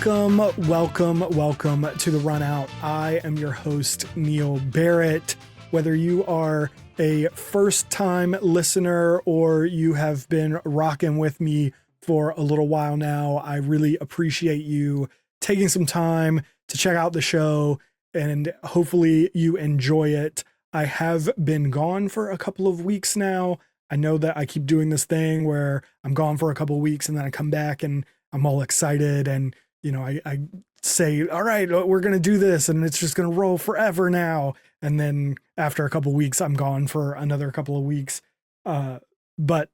Welcome to the Run Out. I am your host, Neil Barrett. Whether you are a first-time listener or you have been rocking with me for a little while now, I really appreciate you taking some time to check out the show, and hopefully you enjoy it. I have been gone for a couple of weeks now. I know that I keep doing this thing where I'm gone for a couple of weeks and then I come back and I'm all excited and, you know, I say, all right, we're going to do this and it's just going to roll forever now. And then after a couple of weeks, I'm gone for another couple of weeks. But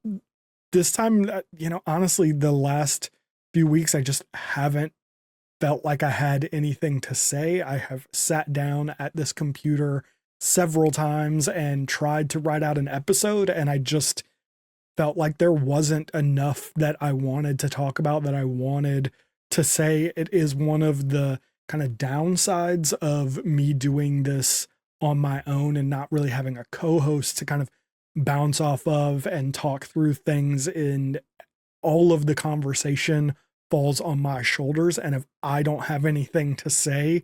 this time, honestly, the last few weeks, I just haven't felt like I had anything to say. I have sat down at this computer several times and tried to write out an episode, and I just felt like there wasn't enough that I wanted to talk about, that I wanted to say. It is one of the kind of downsides of me doing this on my own and not really having a co-host to kind of bounce off of and talk through things, and all of the conversation falls on my shoulders. And if I don't have anything to say,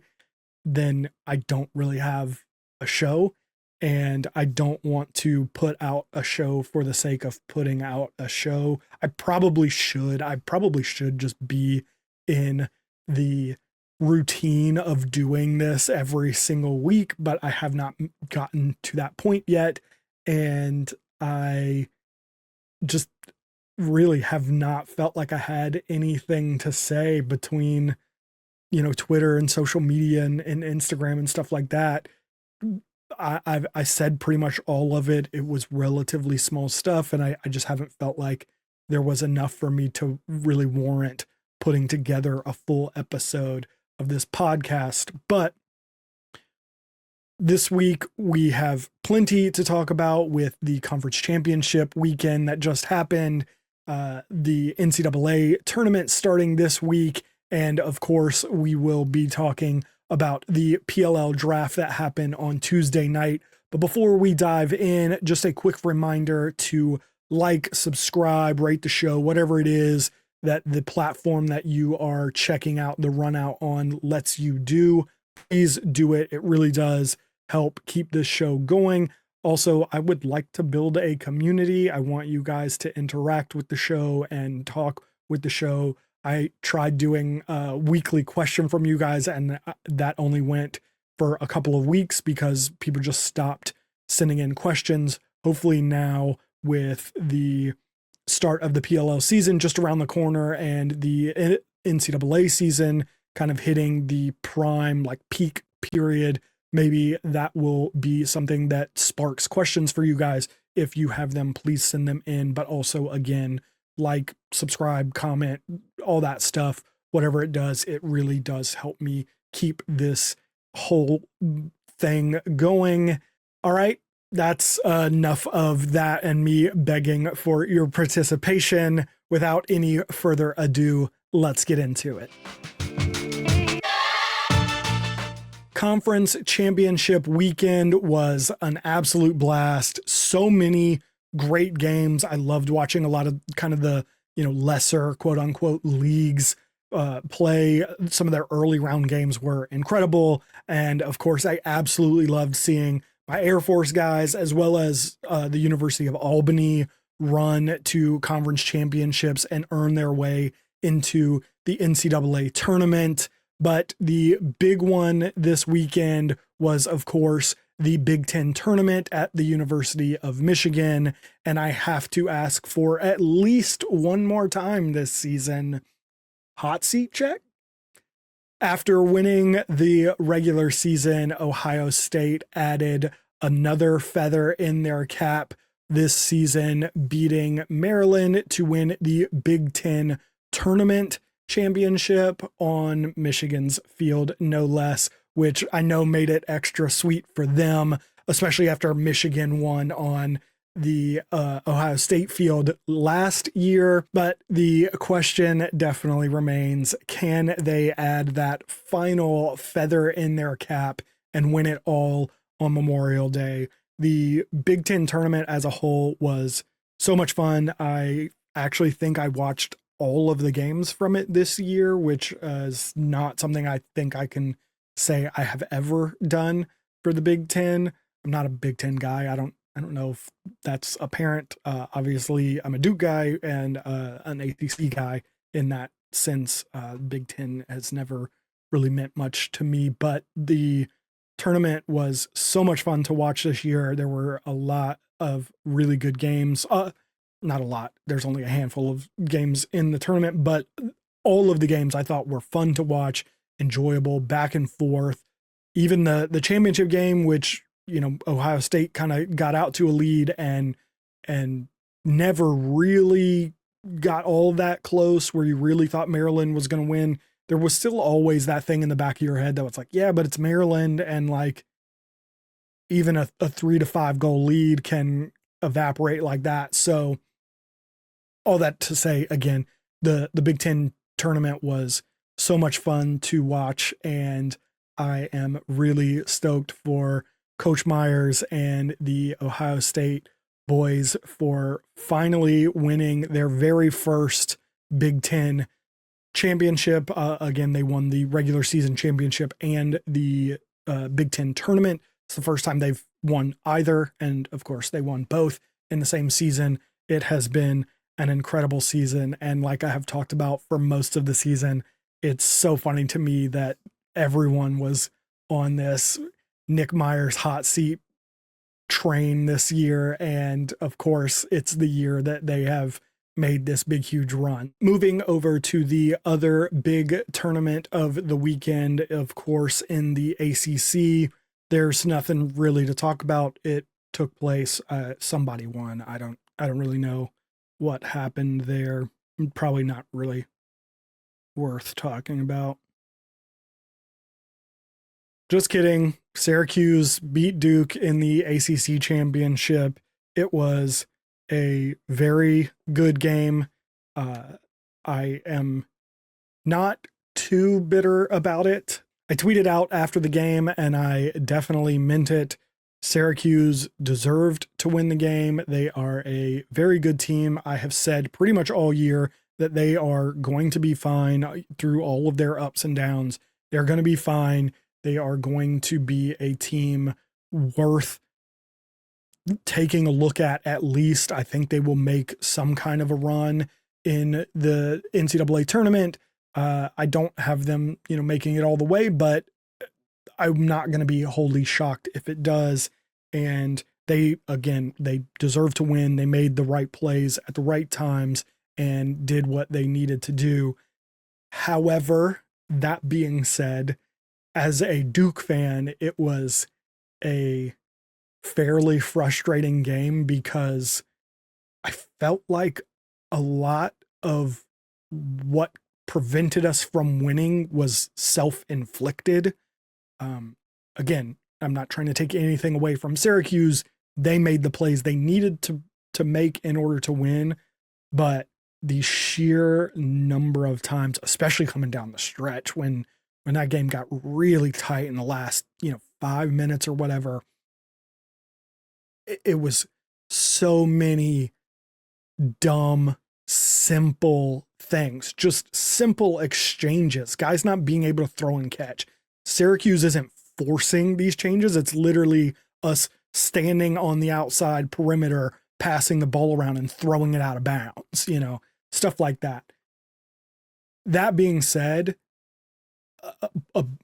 then I don't really have a show, and I don't want to put out a show for the sake of putting out a show. I probably should just be in the routine of doing this every single week, but I have not gotten to that point yet. And I just really have not felt like I had anything to say between, Twitter and social media and Instagram and stuff like that. I said pretty much all of it. It was relatively small stuff, and I just haven't felt like there was enough for me to really warrant putting together a full episode of this podcast. But this week we have plenty to talk about with the conference championship weekend that just happened, the NCAA tournament starting this week, and of course we will be talking about the PLL draft that happened on Tuesday night. But before we dive in, just a quick reminder to like, subscribe, rate the show, whatever it is that the platform that you are checking out the Run Out on lets you do. Please do it. It really does help keep this show going. Also, I would like to build a community. I want you guys to interact with the show and talk with the show. I tried doing a weekly question from you guys, and that only went for a couple of weeks because people just stopped sending in questions. Hopefully now, with the start of the PLL season just around the corner and the NCAA season kind of hitting the prime, peak period, maybe that will be something that sparks questions for you guys. If you have them, please send them in. But also, again, like, subscribe, comment, all that stuff, whatever it does, it really does help me keep this whole thing going. All right, that's enough of that and me begging for your participation. Without any further ado, let's get into it. Conference championship weekend was an absolute blast. So many great games. I loved watching a lot of kind of the, lesser quote unquote leagues play. Some of their early round games were incredible. And of course, I absolutely loved seeing my Air Force guys, as well as the University of Albany, run to conference championships and earn their way into the NCAA tournament. But the big one this weekend was, of course, the Big Ten tournament at the University of Michigan. And I have to ask for at least one more time this season, hot seat check. After winning the regular season, Ohio State added another feather in their cap this season, beating Maryland to win the Big Ten tournament championship on Michigan's field, no less, which I know made it extra sweet for them, especially after Michigan won on the Ohio State field last year. But the question definitely remains, can they add that final feather in their cap and win it all on Memorial Day? The Big Ten tournament as a whole was so much fun. I actually think I watched all of the games from it this year, which is not something I think I can say I have ever done for the Big Ten. I'm not a Big Ten guy. I don't know if that's apparent. Obviously, I'm a Duke guy and an ACC guy in that sense. Big Ten has never really meant much to me, but the tournament was so much fun to watch this year. There were a lot of really good games. Not a lot. There's only a handful of games in the tournament, but all of the games I thought were fun to watch, enjoyable, back and forth. Even the championship game, which, you know, Ohio State kind of got out to a lead and never really got all that close where you really thought Maryland was going to win. There was still always that thing in the back of your head that was like, yeah, but it's Maryland, and like even a 3 to 5 goal lead can evaporate like that. So all that to say, again, the Big Ten tournament was so much fun to watch, and I am really stoked for Coach Myers and the Ohio State boys for finally winning their very first Big Ten championship. Again, they won the regular season championship and the Big Ten tournament. It's the first time they've won either, and of course they won both in the same season. It has been an incredible season, and like I have talked about for most of the season, it's so funny to me that everyone was on this Nick Myers hot seat train this year, and of course it's the year that they have made this big huge run. Moving over to the other big tournament of the weekend, of course, in the ACC, there's nothing really to talk about. It took place, somebody won. I don't really know what happened there. Probably not really worth talking about. Just kidding. Syracuse beat Duke in the ACC championship. It was a very good game. I am not too bitter about it. I tweeted out after the game, and I definitely meant it. Syracuse deserved to win the game. They are a very good team. I have said pretty much all year that they are going to be fine through all of their ups and downs. They're going to be fine. They are going to be a team worth taking a look at least. I think they will make some kind of a run in the NCAA tournament. I don't have them, making it all the way, but I'm not going to be wholly shocked if it does. And they deserve to win. They made the right plays at the right times and did what they needed to do. However, that being said, as a Duke fan, it was a fairly frustrating game because I felt like a lot of what prevented us from winning was self-inflicted. Again, I'm not trying to take anything away from Syracuse. They made the plays they needed to make in order to win, but the sheer number of times, especially coming down the stretch when that game got really tight in the last, 5 minutes or whatever, it was so many dumb, simple things, just simple exchanges, guys not being able to throw and catch. Syracuse isn't forcing these changes. It's literally us standing on the outside perimeter, passing the ball around and throwing it out of bounds, stuff like that. That being said,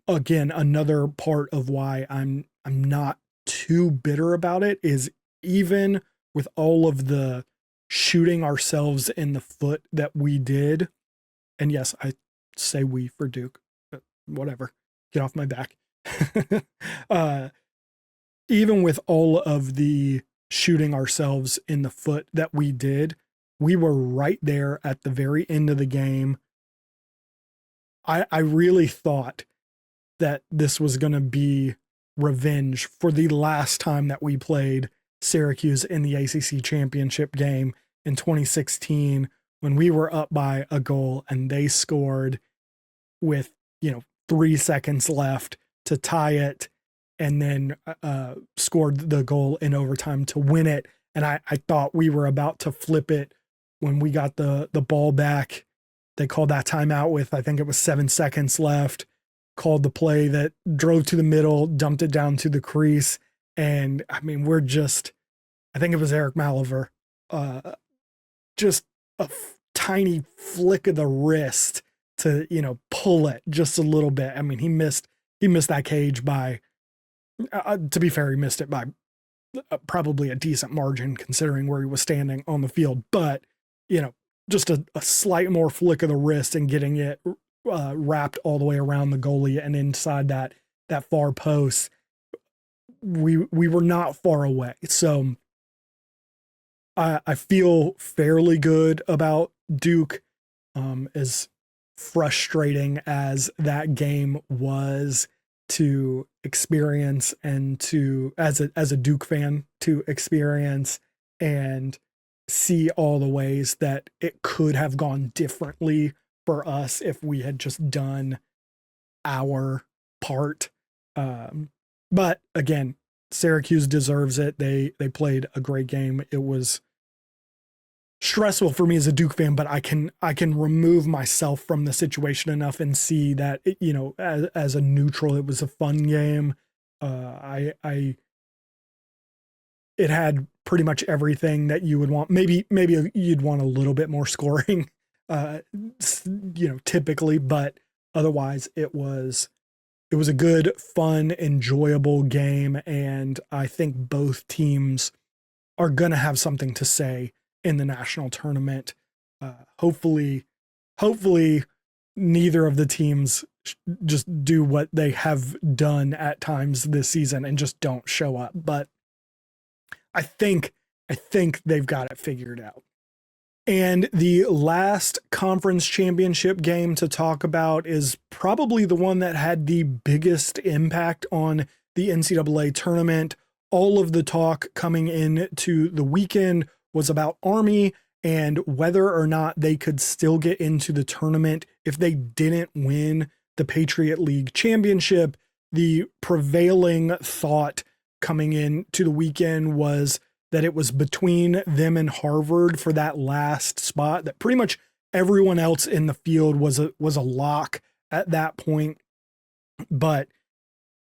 again, another part of why I'm not too bitter about it is even with all of the shooting ourselves in the foot that we did, and yes, I say we for Duke, but whatever, get off my back. Even with all of the shooting ourselves in the foot that we did, we were right there at the very end of the game. I really thought that this was going to be revenge for the last time that we played Syracuse in the ACC championship game in 2016 when we were up by a goal and they scored with, 3 seconds left to tie it, and then scored the goal in overtime to win it. And I thought we were about to flip it when we got the ball back They called that timeout with, I think it was 7 seconds left, called the play that drove to the middle, dumped it down to the crease. And I mean, I think it was Eric Maliver, just a tiny flick of the wrist to, pull it just a little bit. I mean, he missed that cage by, to be fair, he missed it by probably a decent margin considering where he was standing on the field. But, just a slight more flick of the wrist and getting it wrapped all the way around the goalie and inside that far post. We were not far away. So I feel fairly good about Duke. As frustrating as that game was to experience and to as a Duke fan to experience and see all the ways that it could have gone differently for us if we had just done our part. But again, Syracuse deserves it. They played a great game. It was stressful for me as a Duke fan, but I can remove myself from the situation enough and see that as a neutral, it was a fun game. It had pretty much everything that you would want. Maybe you'd want a little bit more scoring, typically, but otherwise it was a good, fun, enjoyable game. And I think both teams are going to have something to say in the national tournament. Hopefully neither of the teams just do what they have done at times this season and just don't show up. But I think they've got it figured out. And the last conference championship game to talk about is probably the one that had the biggest impact on the NCAA tournament. All of the talk coming into the weekend was about Army and whether or not they could still get into the tournament if they didn't win the Patriot League championship. The prevailing thought coming into the weekend was that it was between them and Harvard for that last spot, that pretty much everyone else in the field was a lock at that point. But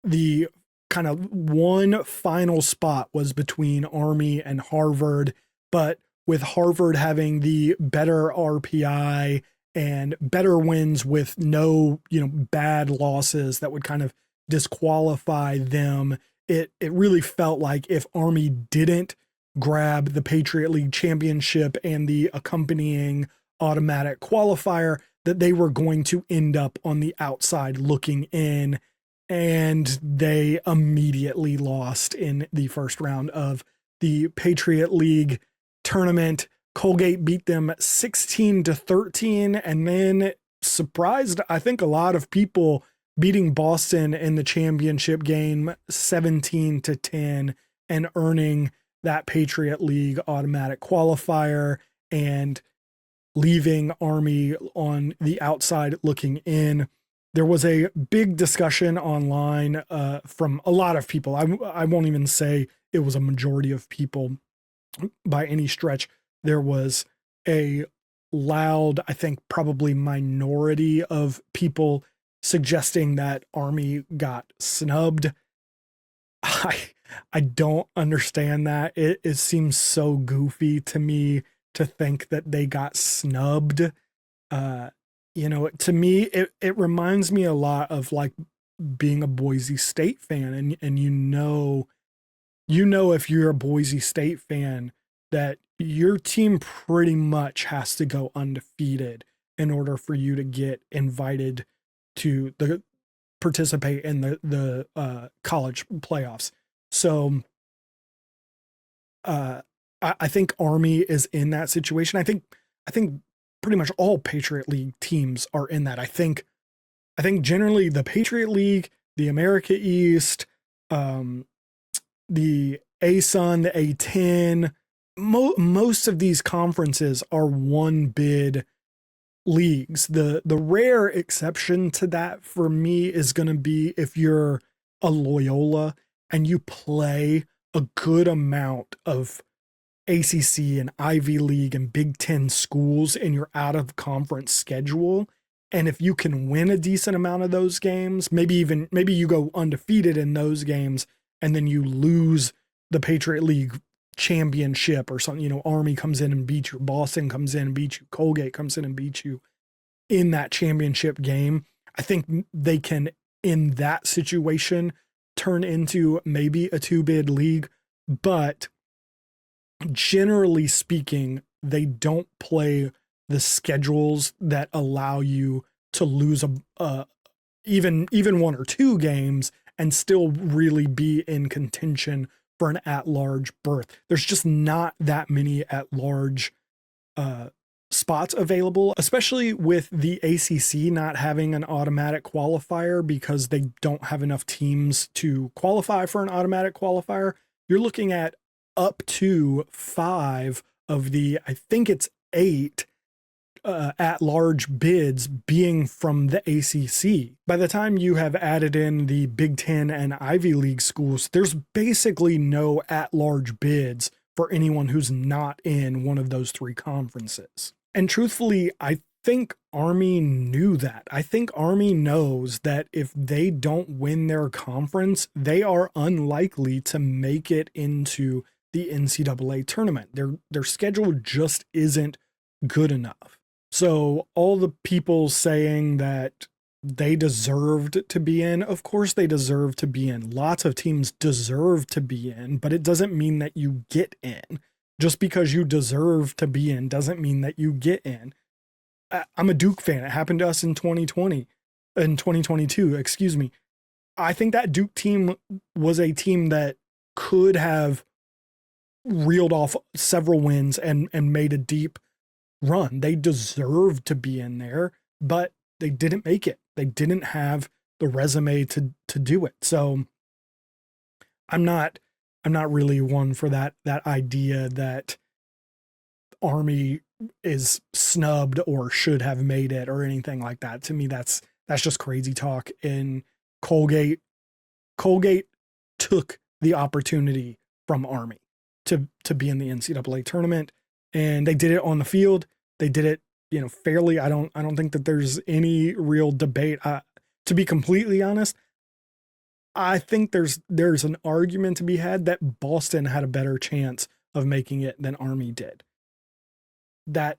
the kind of one final spot was between Army and Harvard. But with Harvard having the better RPI and better wins with no, bad losses that would kind of disqualify them, it really felt like if Army didn't grab the Patriot League championship and the accompanying automatic qualifier, that they were going to end up on the outside looking in. And they immediately lost in the first round of the Patriot League tournament. Colgate beat them 16-13, and then surprised, I think, a lot of people, beating Boston in the championship game 17-10 and earning that Patriot League automatic qualifier and leaving Army on the outside looking in. There was a big discussion online from a lot of people. I won't even say it was a majority of people by any stretch. There was a loud, I think probably minority of people suggesting that Army got snubbed. I don't understand that. It seems so goofy to me to think that they got snubbed. To me, it reminds me a lot of like being a Boise State fan, and if you're a Boise State fan that your team pretty much has to go undefeated in order for you to get invited to participate in the college playoffs. So I think Army is in that situation. I think pretty much all Patriot League teams are in that. I think generally the Patriot League, the America East, the ASUN, the A10, most of these conferences are one bid leagues. The rare exception to that for me is going to be if you're a Loyola and you play a good amount of ACC and Ivy League and Big Ten schools in your out of conference schedule. And if you can win a decent amount of those games, maybe you go undefeated in those games and then you lose the Patriot League championship or something, Army comes in and beats you, Boston comes in and beats you, Colgate comes in and beats you in that championship game. I think they can, in that situation, turn into maybe a 2-bid league, but generally speaking, they don't play the schedules that allow you to lose even 1 or 2 games and still really be in contention for an at-large berth. There's just not that many at-large spots available, especially with the ACC not having an automatic qualifier because they don't have enough teams to qualify for an automatic qualifier. You're looking at up to 5 of the, I think it's 8 at-large bids being from the ACC. By the time you have added in the Big Ten and Ivy League schools, there's basically no at-large bids for anyone who's not in one of those 3 conferences. And truthfully, I think Army knew that. I think Army knows that if they don't win their conference, they are unlikely to make it into the NCAA tournament. Their schedule just isn't good enough. So all the people saying that they deserved to be in, of course they deserve to be in. Lots of teams deserve to be in, but it doesn't mean that you get in. Just because you deserve to be in doesn't mean that you get in. I'm a Duke fan. It happened to us in 2022, excuse me. I think that Duke team was a team that could have reeled off several wins and made a deep run. They deserved to be in there, but they didn't make it. They didn't have the resume to do it. So I'm not really one for that idea that Army is snubbed or should have made it or anything like that. To me, that's just crazy talk. In Colgate took the opportunity from Army to be in the NCAA tournament, and they did it on the field. They did it, fairly. I don't think that there's any real debate. To be completely honest, I think there's an argument to be had that Boston had a better chance of making it than Army did. That's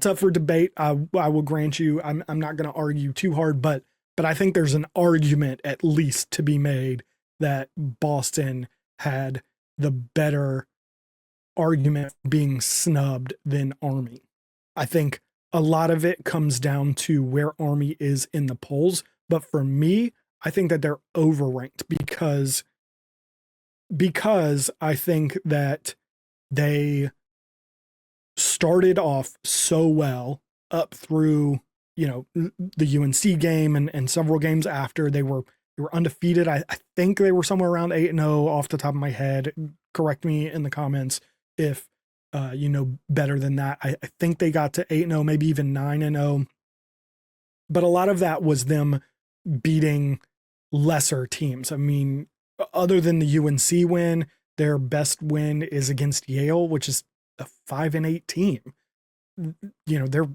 up for debate. I will grant you. I'm not going to argue too hard, but I think there's an argument at least to be made that Boston had the better argument being snubbed than Army. I think a lot of it comes down to where Army is in the polls, but for me, I think that they're overranked because I think that they started off so well up through, the UNC game and several games after. They were undefeated. I think they were somewhere around 8-0 off the top of my head. Correct me in the comments if better than that. I think they got to 8-0, maybe even 9-0. But a lot of that was them beating lesser teams. I mean, other than the UNC win, their best win is against Yale, which is a 5-8 team. They're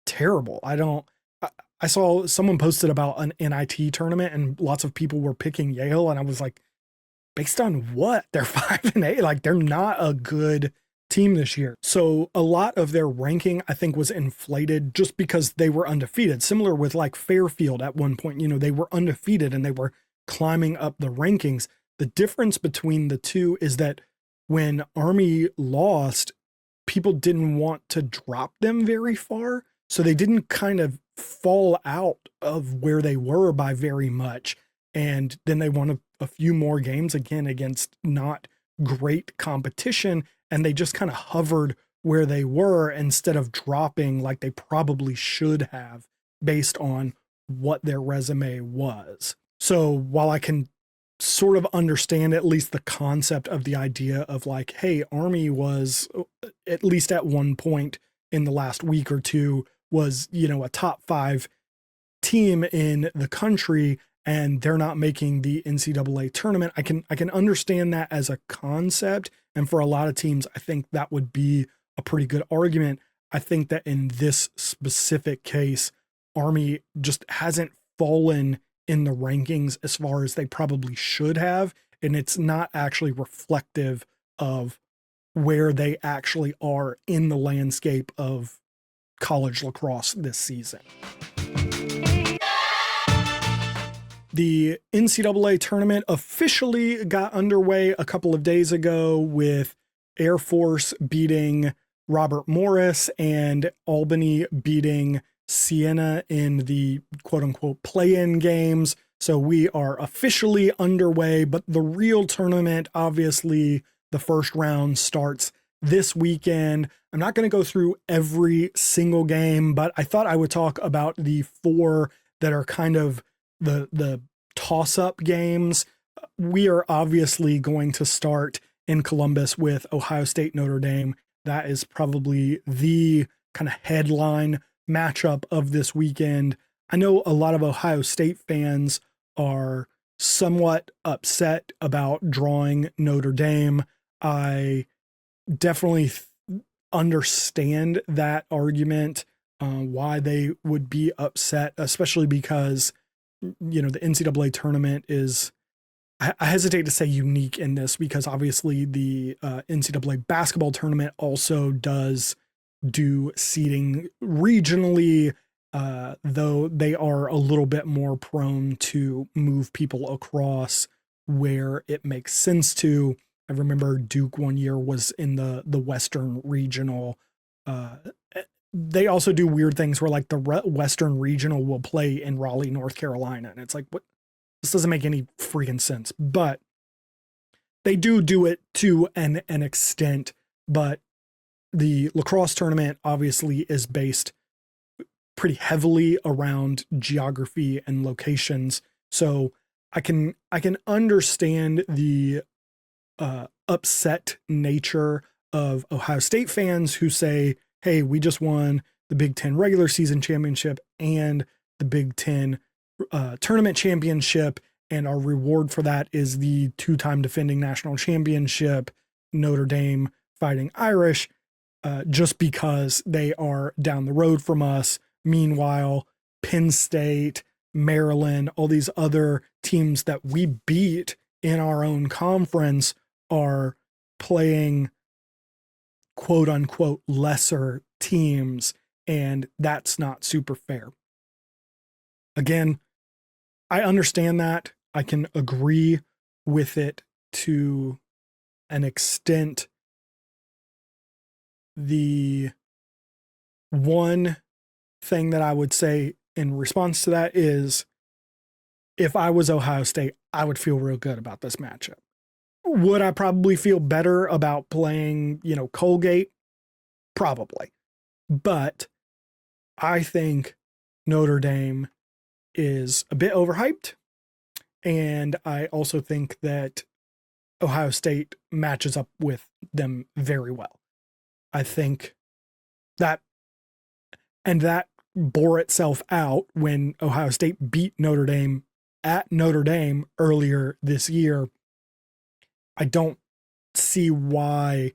terrible. I saw someone posted about an NIT tournament and lots of people were picking Yale. And I was like, based on what? They're 5-8. Like, they're not a good team this year. So a lot of their ranking, I think, was inflated just because they were undefeated. Similar with like Fairfield at one point, they were undefeated and they were climbing up the rankings. The difference between the two is that when Army lost, people didn't want to drop them very far. So they didn't kind of fall out of where they were by very much. And then they won a few more games again against not great competition. And they just kind of hovered where they were instead of dropping like they probably should have based on what their resume was. So while I can sort of understand at least the concept of the idea of like, hey, Army was, at least at one point in the last week or two, was, a top 5 team in the country, and they're not making the NCAA tournament. I can understand that as a concept, And for a lot of teams, I think that would be a pretty good argument. I think that in this specific case, Army just hasn't fallen in the rankings as far as they probably should have. And it's not actually reflective of where they actually are in the landscape of college lacrosse this season. The NCAA tournament officially got underway a couple of days ago with Air Force beating Robert Morris and Albany beating Siena in the quote-unquote play-in games. So we are officially underway, but the real tournament, obviously, the first round starts this weekend. I'm not going to go through every single game, but I thought I would talk about the four that are kind of the toss-up games. We are obviously going to start in Columbus with Ohio State Notre Dame. That is probably the kind of headline matchup of this weekend. I know a lot of Ohio State fans are somewhat upset about drawing Notre Dame. I definitely understand that argument, why they would be upset, especially because, you know, the NCAA tournament is, I hesitate to say unique in this because obviously the NCAA basketball tournament also does do seeding regionally, though they are a little bit more prone to move people across where it makes sense to. I remember Duke one year was in the Western Regional. They also do weird things where like the Western Regional will play in Raleigh, North Carolina. And it's like, what? This doesn't make any freaking sense. But they do it to an extent. But the lacrosse tournament obviously is based pretty heavily around geography and locations. So I can understand the upset nature of Ohio State fans who say, hey, we just won the Big Ten regular season championship and the Big Ten tournament championship, and our reward for that is the two-time defending national championship, Notre Dame Fighting Irish, just because they are down the road from us. Meanwhile, Penn State, Maryland, all these other teams that we beat in our own conference are playing quote unquote lesser teams, and that's not super fair. Again, I understand that. I can agree with it to an extent. The one thing that I would say in response to that is, if I was Ohio State, I would feel real good about this matchup. Would I probably feel better about playing, you know, Colgate? Probably. But I think Notre Dame is a bit overhyped. And I also think that Ohio State matches up with them very well. I think that, and that bore itself out when Ohio State beat Notre Dame at Notre Dame earlier this year. I don't see why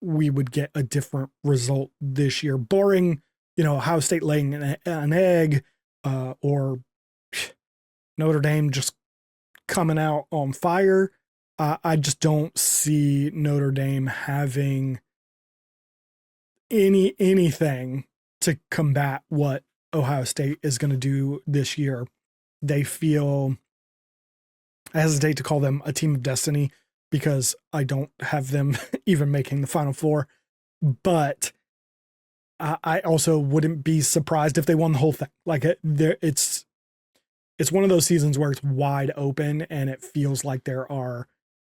we would get a different result this year, barring, you know, Ohio State laying an egg, or Notre Dame just coming out on fire. I just don't see Notre Dame having anything to combat what Ohio State is going to do this year. They feel, I hesitate to call them a team of destiny because I don't have them even making the Final Four, but I also wouldn't be surprised if they won the whole thing. Like it's one of those seasons where it's wide open and it feels like there are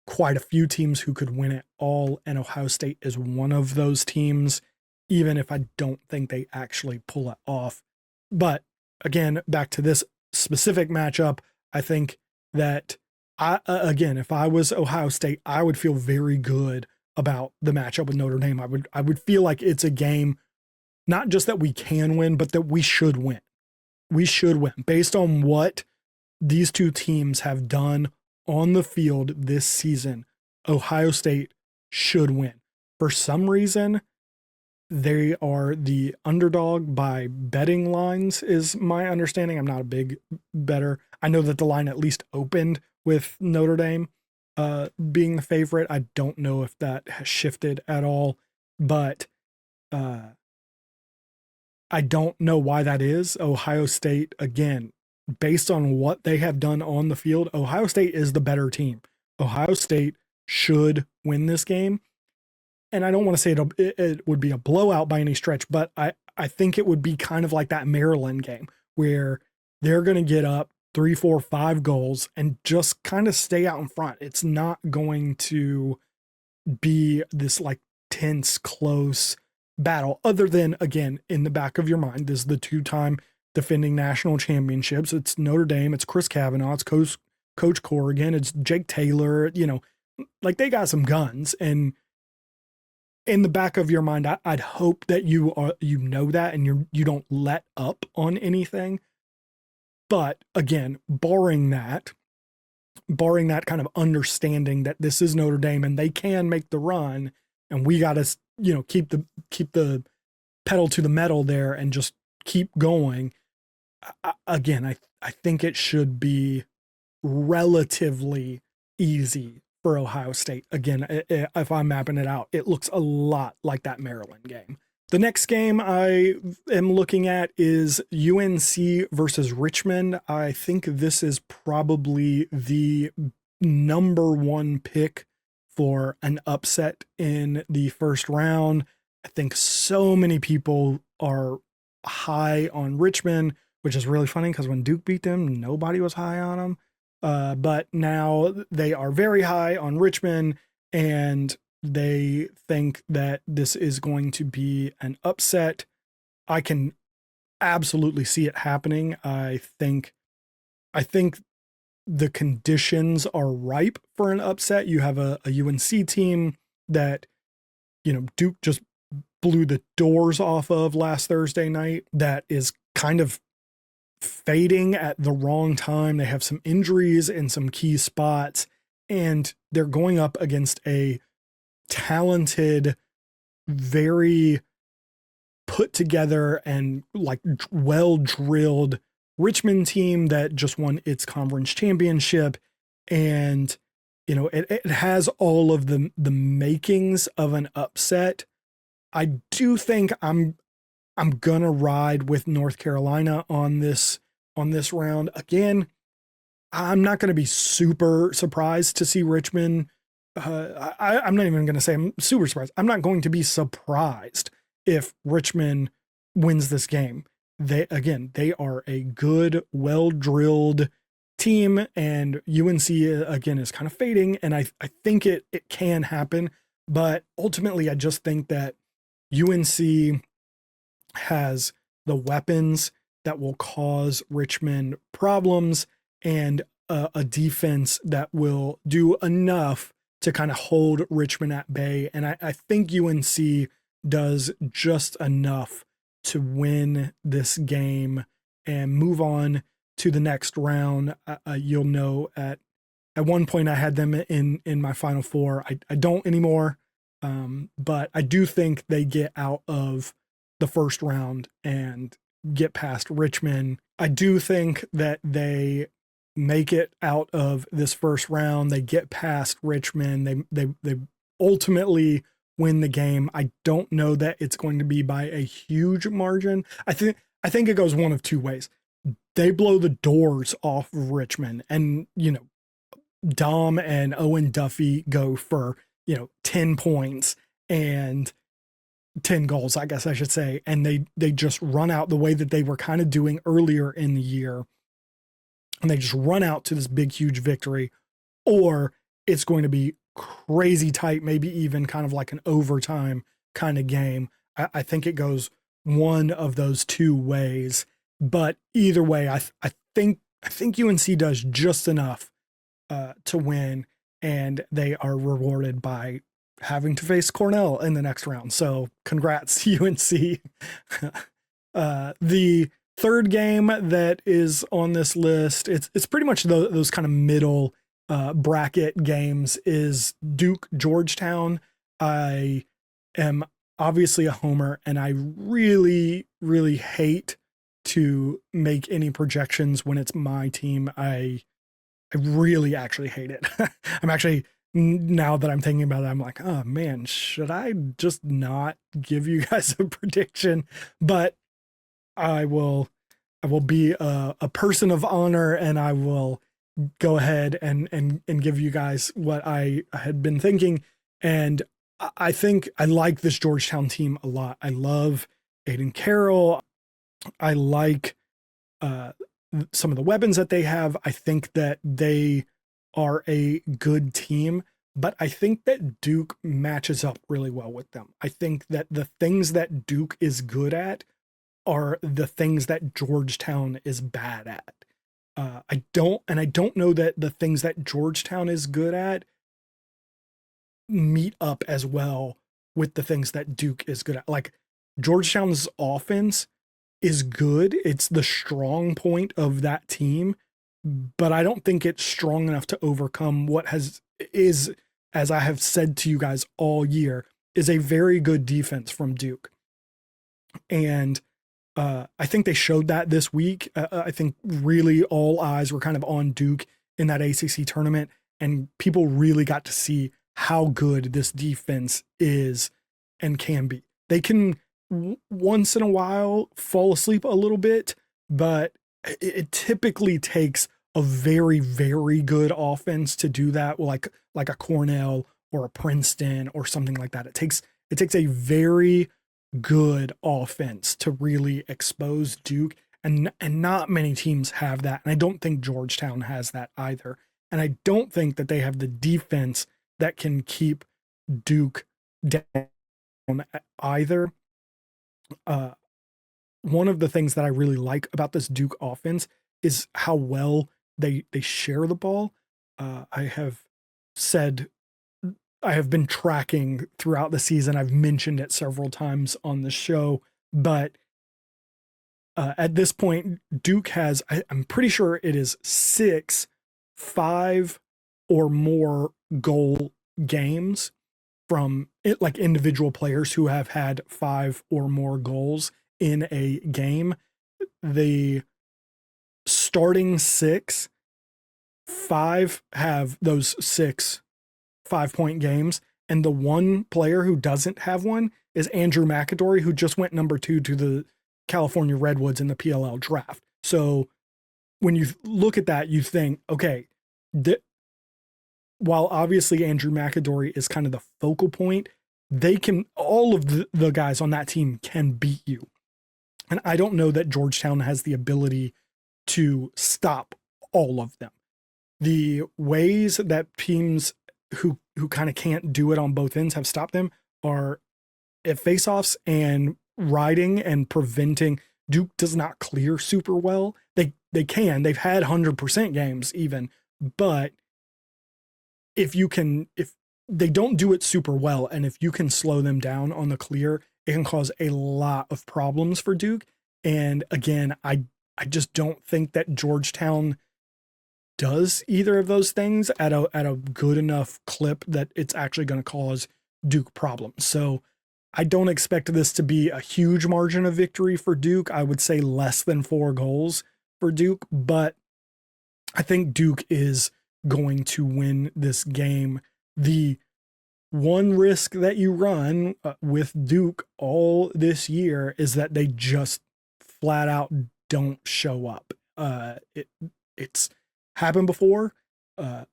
quite a few teams who could win it all, and Ohio State is one of those teams, even if I don't think they actually pull it off. But again, back to this specific matchup, I think that again, if I was Ohio State, I would feel very good about the matchup with Notre Dame. I would feel like it's a game, not just that we can win, but that we should win. We should win based on what these two teams have done on the field this season. Ohio State should win. For some reason, they are the underdog by betting lines, is my understanding. I'm not a big bettor. I know that the line at least opened with Notre Dame being the favorite. I don't know if that has shifted at all, but I don't know why that is. Ohio State, again, based on what they have done on the field, Ohio State is the better team. Ohio State should win this game. And I don't want to say it would be a blowout by any stretch, but I think it would be kind of like that Maryland game where they're going to get up 3, 4, 5 goals and just kind of stay out in front. It's not going to be this like tense, close battle, other than, again, in the back of your mind, this is the 2-time defending national championships. It's Notre Dame, it's Chris Kavanaugh, it's Coach Corrigan, it's Jake Taylor, like they got some guns. And in the back of your mind, I'd hope that you know that and you don't let up on anything. But again, barring that kind of understanding that this is Notre Dame and they can make the run, and we got to keep the pedal to the metal there and just keep going. Again, I think it should be relatively easy for Ohio State. Again, if I'm mapping it out, it looks a lot like that Maryland game. The next game I am looking at is UNC versus Richmond. I think this is probably the number one pick for an upset in the first round. I think so many people are high on Richmond, which is really funny because when Duke beat them, nobody was high on them. But now they are very high on Richmond, and they think that this is going to be an upset. I can absolutely see it happening. I think the conditions are ripe for an upset. You have a UNC team that, Duke just blew the doors off of last Thursday night, that is kind of fading at the wrong time. They have some injuries in some key spots, and they're going up against a talented, very put together and like well drilled Richmond team that just won its conference championship. And it has all of the makings of an upset. I do think I'm gonna ride with North Carolina on this round. Again, I'm not gonna be super surprised to see Richmond. I'm not even gonna say I'm super surprised. I'm not going to be surprised if Richmond wins this game. They are a good, well-drilled team, and UNC again is kind of fading, and I think it can happen, but ultimately I just think that UNC has the weapons that will cause Richmond problems, and a defense that will do enough to kind of hold Richmond at bay. And I think UNC does just enough to win this game and move on to the next round. You'll know at one point I had them in my Final Four. I don't anymore, but I do think they get out of the first round and get past Richmond. I do think that they make it out of this first round. They get past Richmond. They ultimately win the game. I don't know that it's going to be by a huge margin. I think it goes one of two ways. They blow the doors off of Richmond, and Dom and Owen Duffy go for 10 points and 10 goals, I guess I should say, and they just run out the way that they were kind of doing earlier in the year, and they just run out to this big huge victory. Or it's going to be crazy tight, maybe even kind of like an overtime kind of game. I think it goes one of those two ways, but either way, I think UNC does just enough to win, and they are rewarded by having to face Cornell in the next round. So congrats, UNC. The third game that is on this list, it's pretty much those kind of middle bracket games, is Duke Georgetown. I am obviously a homer, and I really, really hate to make any projections when it's my team. I really actually hate it. I'm actually, now that I'm thinking about it, I'm like, oh man, should I just not give you guys a prediction? But I will, I will be a person of honor, and I will go ahead and give you guys what I had been thinking. And I think I like this Georgetown team a lot. I love Aiden Carroll. I like uh, some of the weapons that they have. I think that they are a good team, but I think that Duke matches up really well with them. I think that the things that Duke is good at are the things that Georgetown is bad at. I don't know that the things that Georgetown is good at meet up as well with the things that Duke is good at. Like Georgetown's offense is good. It's the strong point of that team, but I don't think it's strong enough to overcome what is, as I have said to you guys all year, is a very good defense from Duke. And I think they showed that this week. I think really all eyes were kind of on Duke in that ACC tournament, and people really got to see how good this defense is and can be. They can once in a while fall asleep a little bit, but it typically takes a very, very good offense to do that, like a Cornell or a Princeton or something like that. It takes a very good offense to really expose Duke, and not many teams have that. And I don't think Georgetown has that either. And I don't think that they have the defense that can keep Duke down either. One of the things that I really like about this Duke offense is how well they share the ball. I have said, I have been tracking throughout the season. I've mentioned it several times on the show, but at this point, Duke has, I'm pretty sure it is 6 5 or more goal games from it, like individual players who have had 5 or more goals in a game. The starting 6, 5 have those 6 5-point games, and the one player who doesn't have one is Andrew McAdory, who just went number 2 to the California Redwoods in the PLL Draft. So when you look at that, you think, okay, while obviously Andrew McAdory is kind of the focal point, they can, all of the guys on that team can beat you. And I don't know that Georgetown has the ability to stop all of them. The ways that teams who kind of can't do it on both ends have stopped them are at faceoffs and riding and preventing. Duke does not clear super well. They've had 100% games even, but if they don't do it super well, and if you can slow them down on the clear, it can cause a lot of problems for Duke. And again, I just don't think that Georgetown does either of those things at a good enough clip that it's actually going to cause Duke problems. So I don't expect this to be a huge margin of victory for Duke. I would say less than 4 goals for Duke, but I think Duke is going to win this game. The one risk that you run with Duke all this year is that they just flat out don't show up. It's happened before.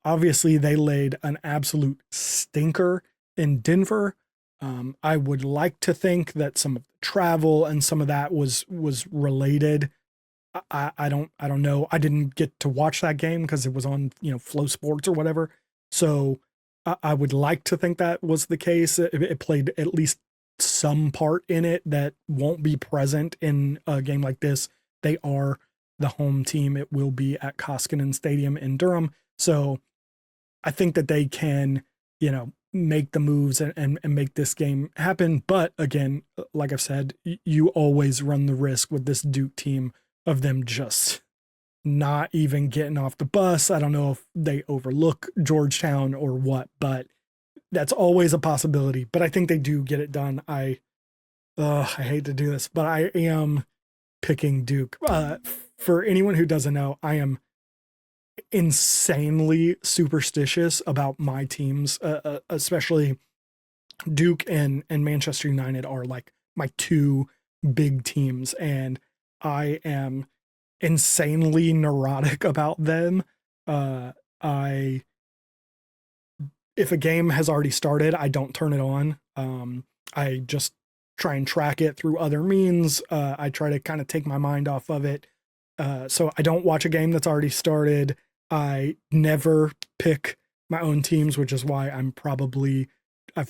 Obviously, they laid an absolute stinker in Denver. I would like to think that some of the travel and some of that was related. I don't know. I didn't get to watch that game because it was on, Flow Sports or whatever. So I would like to think that was the case. It played at least some part in it that won't be present in a game like this. They are the home team. It will be at Koskinen Stadium in Durham. So I think that they can, make the moves and make this game happen. But again, like I've said, you always run the risk with this Duke team of them just not even getting off the bus. I don't know if they overlook Georgetown or what, but That's always a possibility, but I think they do get it done. I hate to do this, but I am picking Duke. For anyone who doesn't know, I am insanely superstitious about my teams, especially Duke and Manchester United are like my two big teams, and I am insanely neurotic about them. I If a game has already started, I don't turn it on. I just try and track it through other means. I try to kind of take my mind off of it. So I don't watch a game that's already started. I never pick my own teams, which is why I've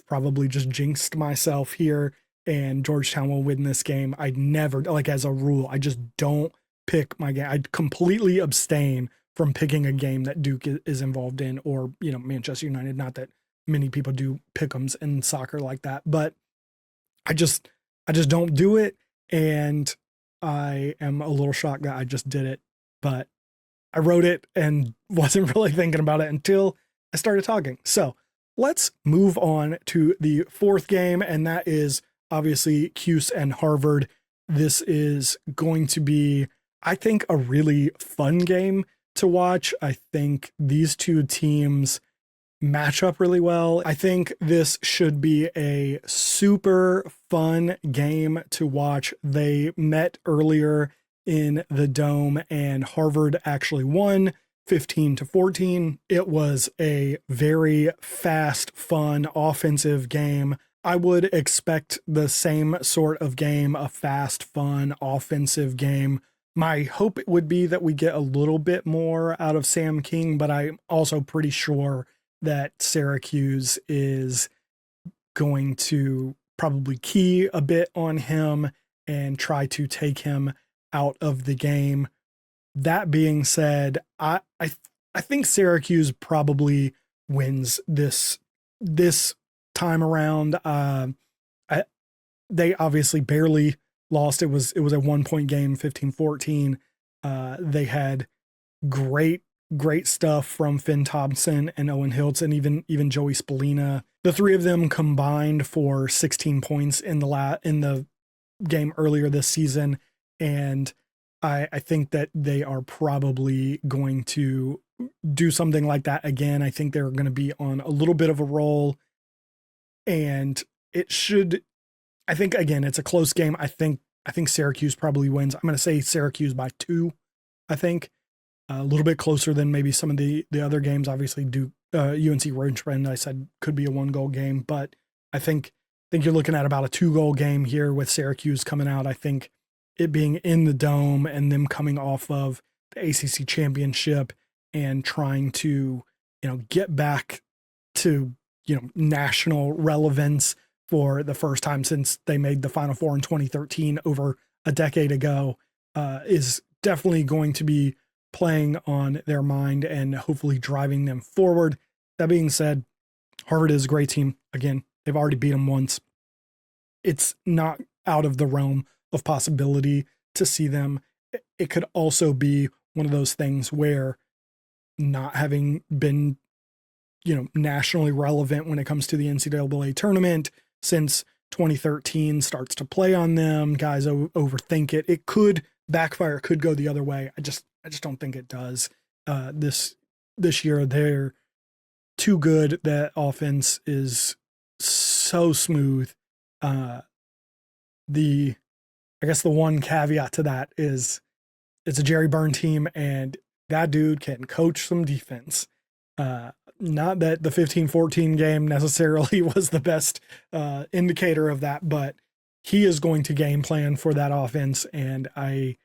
probably just jinxed myself here, and Georgetown will win this game. I never, like, as a rule, I just don't pick my game. I completely abstain from picking a game that Duke is involved in, or, Manchester United. Not that many people do pick'ems in soccer like that, but I just don't do it. And I am a little shocked that I just did it, but I wrote it and wasn't really thinking about it until I started talking. So let's move on to the fourth game, and that is obviously Cuse and Harvard. This is going to be, I think, a really fun game to watch. I think these two teams match up really well. I think this should be a super fun game to watch. They met earlier in the Dome, and Harvard actually won 15-14. It was a very fast, fun, offensive game. I would expect the same sort of game, a fast, fun, offensive game. My hope would be that we get a little bit more out of Sam King, but I'm also pretty sure that Syracuse is going to probably key a bit on him and try to take him out of the game. That being said, I think Syracuse probably wins this time around. They obviously barely lost. It was a 1-point game, 15-14. They had great stuff from Finn Thompson and Owen Hiltz, and even Joey Spallina. The three of them combined for 16 points in the game earlier this season, and I think that they are probably going to do something like that again. I think they're going to be on a little bit of a roll, and it should. I think, again, it's a close game. I think Syracuse probably wins. I'm going to say Syracuse by 2. I think a little bit closer than maybe some of the other games. Obviously, UNC Richmond, I said, could be a 1-goal game, but I think you're looking at about a 2-goal game here with Syracuse coming out. I think it being in the Dome and them coming off of the ACC championship and trying to, get back to, national relevance for the first time since they made the Final Four in 2013, over a decade ago, is definitely going to be playing on their mind and hopefully driving them forward. That being said, Harvard is a great team. Again, they've already beat them once. It's not out of the realm of possibility to see them. It could also be one of those things where, not having been, nationally relevant when it comes to the NCAA tournament since 2013, starts to play on them. Guys overthink it. It could backfire. It could go the other way. I just don't think it does. This year they're too good. That offense is so smooth. I guess the one caveat to that is it's a Jerry Byrne team, and that dude can coach some defense. Not that the 15-14 game necessarily was the best indicator of that, but he is going to game plan for that offense, and I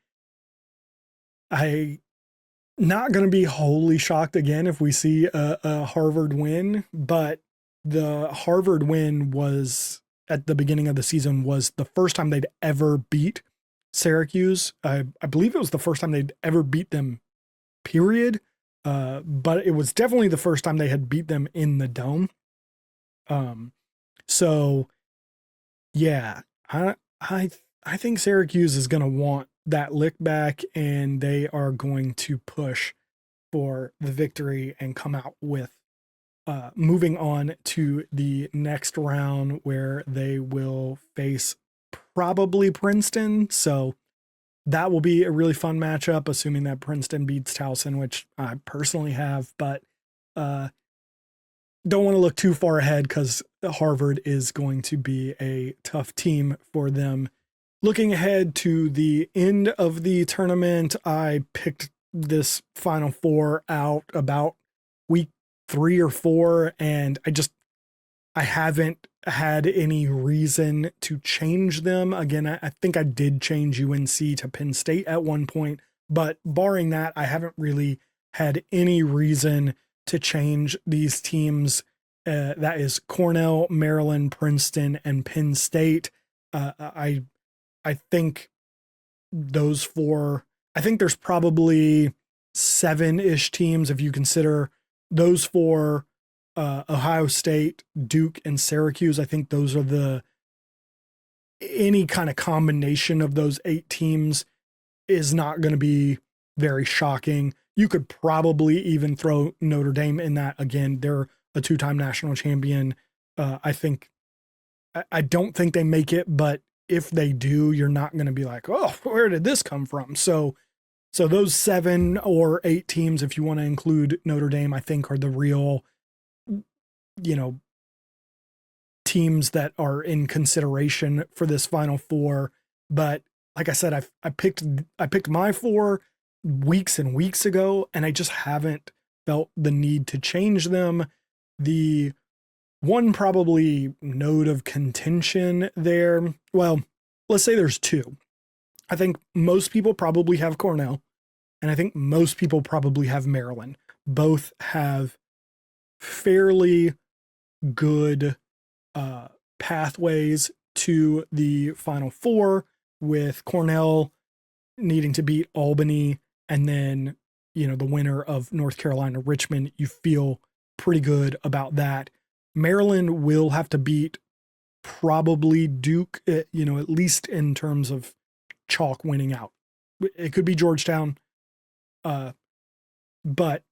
not going to be wholly shocked again if we see a Harvard win, but the Harvard win was at the beginning of the season was the first time they'd ever beat Syracuse. I believe it was the first time they'd ever beat them, period. But it was definitely the first time they had beat them in the Dome. So yeah, I think Syracuse is going to want that lick back, and they are going to push for the victory and come out with moving on to the next round where they will face probably Princeton. So that will be a really fun matchup, assuming that Princeton beats Towson, which I personally have, but don't want to look too far ahead because Harvard is going to be a tough team for them. Looking ahead to the end of the tournament, I picked this Final Four out about week 3 or 4, and I haven't had any reason to change them. Again, I think I did change UNC to Penn State at one point, but barring that, I haven't really had any reason to change these teams. That is Cornell, Maryland, Princeton, and Penn State. I think those four, I think there's probably 7-ish teams if you consider those four, Ohio State, Duke, and Syracuse. I think those are any kind of combination of those 8 teams is not going to be very shocking. You could probably even throw Notre Dame in that. Again, they're a 2-time national champion. I don't think they make it, but if they do, you're not going to be like, oh, where did this come from? So those 7 or 8 teams, if you want to include Notre Dame, I think are the real, teams that are in consideration for this Final Four. But like I said, I picked my 4 weeks and weeks ago, and I just haven't felt the need to change them. The one probably note of contention there, well, let's say there's 2. I think most people probably have Cornell, and I think most people probably have Maryland. Both have fairly good pathways to the Final Four, with Cornell needing to beat Albany, and then, the winner of North Carolina, Richmond. You feel pretty good about that. Maryland will have to beat probably Duke, at least in terms of chalk winning out. It could be Georgetown, but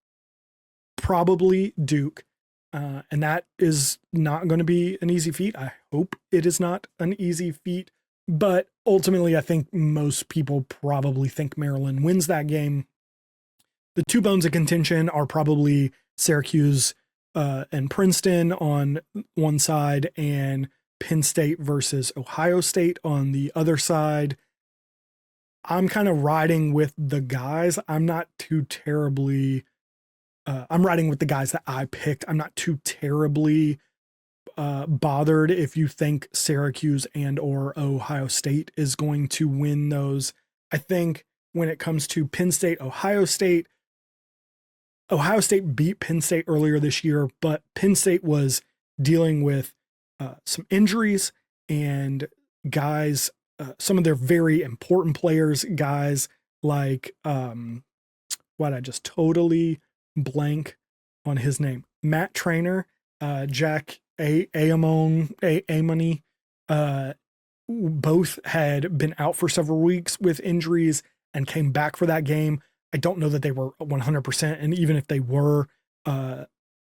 probably Duke. And that is not going to be an easy feat. I hope it is not an easy feat, but ultimately I think most people probably think Maryland wins that game. The 2 bones of contention are probably Syracuse and Princeton on one side, and Penn State versus Ohio State on the other side. I'm kind of riding with the guys. I'm not too terribly I'm riding with the guys that I picked. I'm not too terribly bothered if you think Syracuse and or Ohio State is going to win those. I think when it comes to Penn State, Ohio State beat Penn State earlier this year, but Penn State was dealing with some injuries and guys, some of their very important players, guys like I just totally blank on his name. Matt Trainer, Jack Amoni, both had been out for several weeks with injuries and came back for that game. I don't know that they were 100%, and even if they were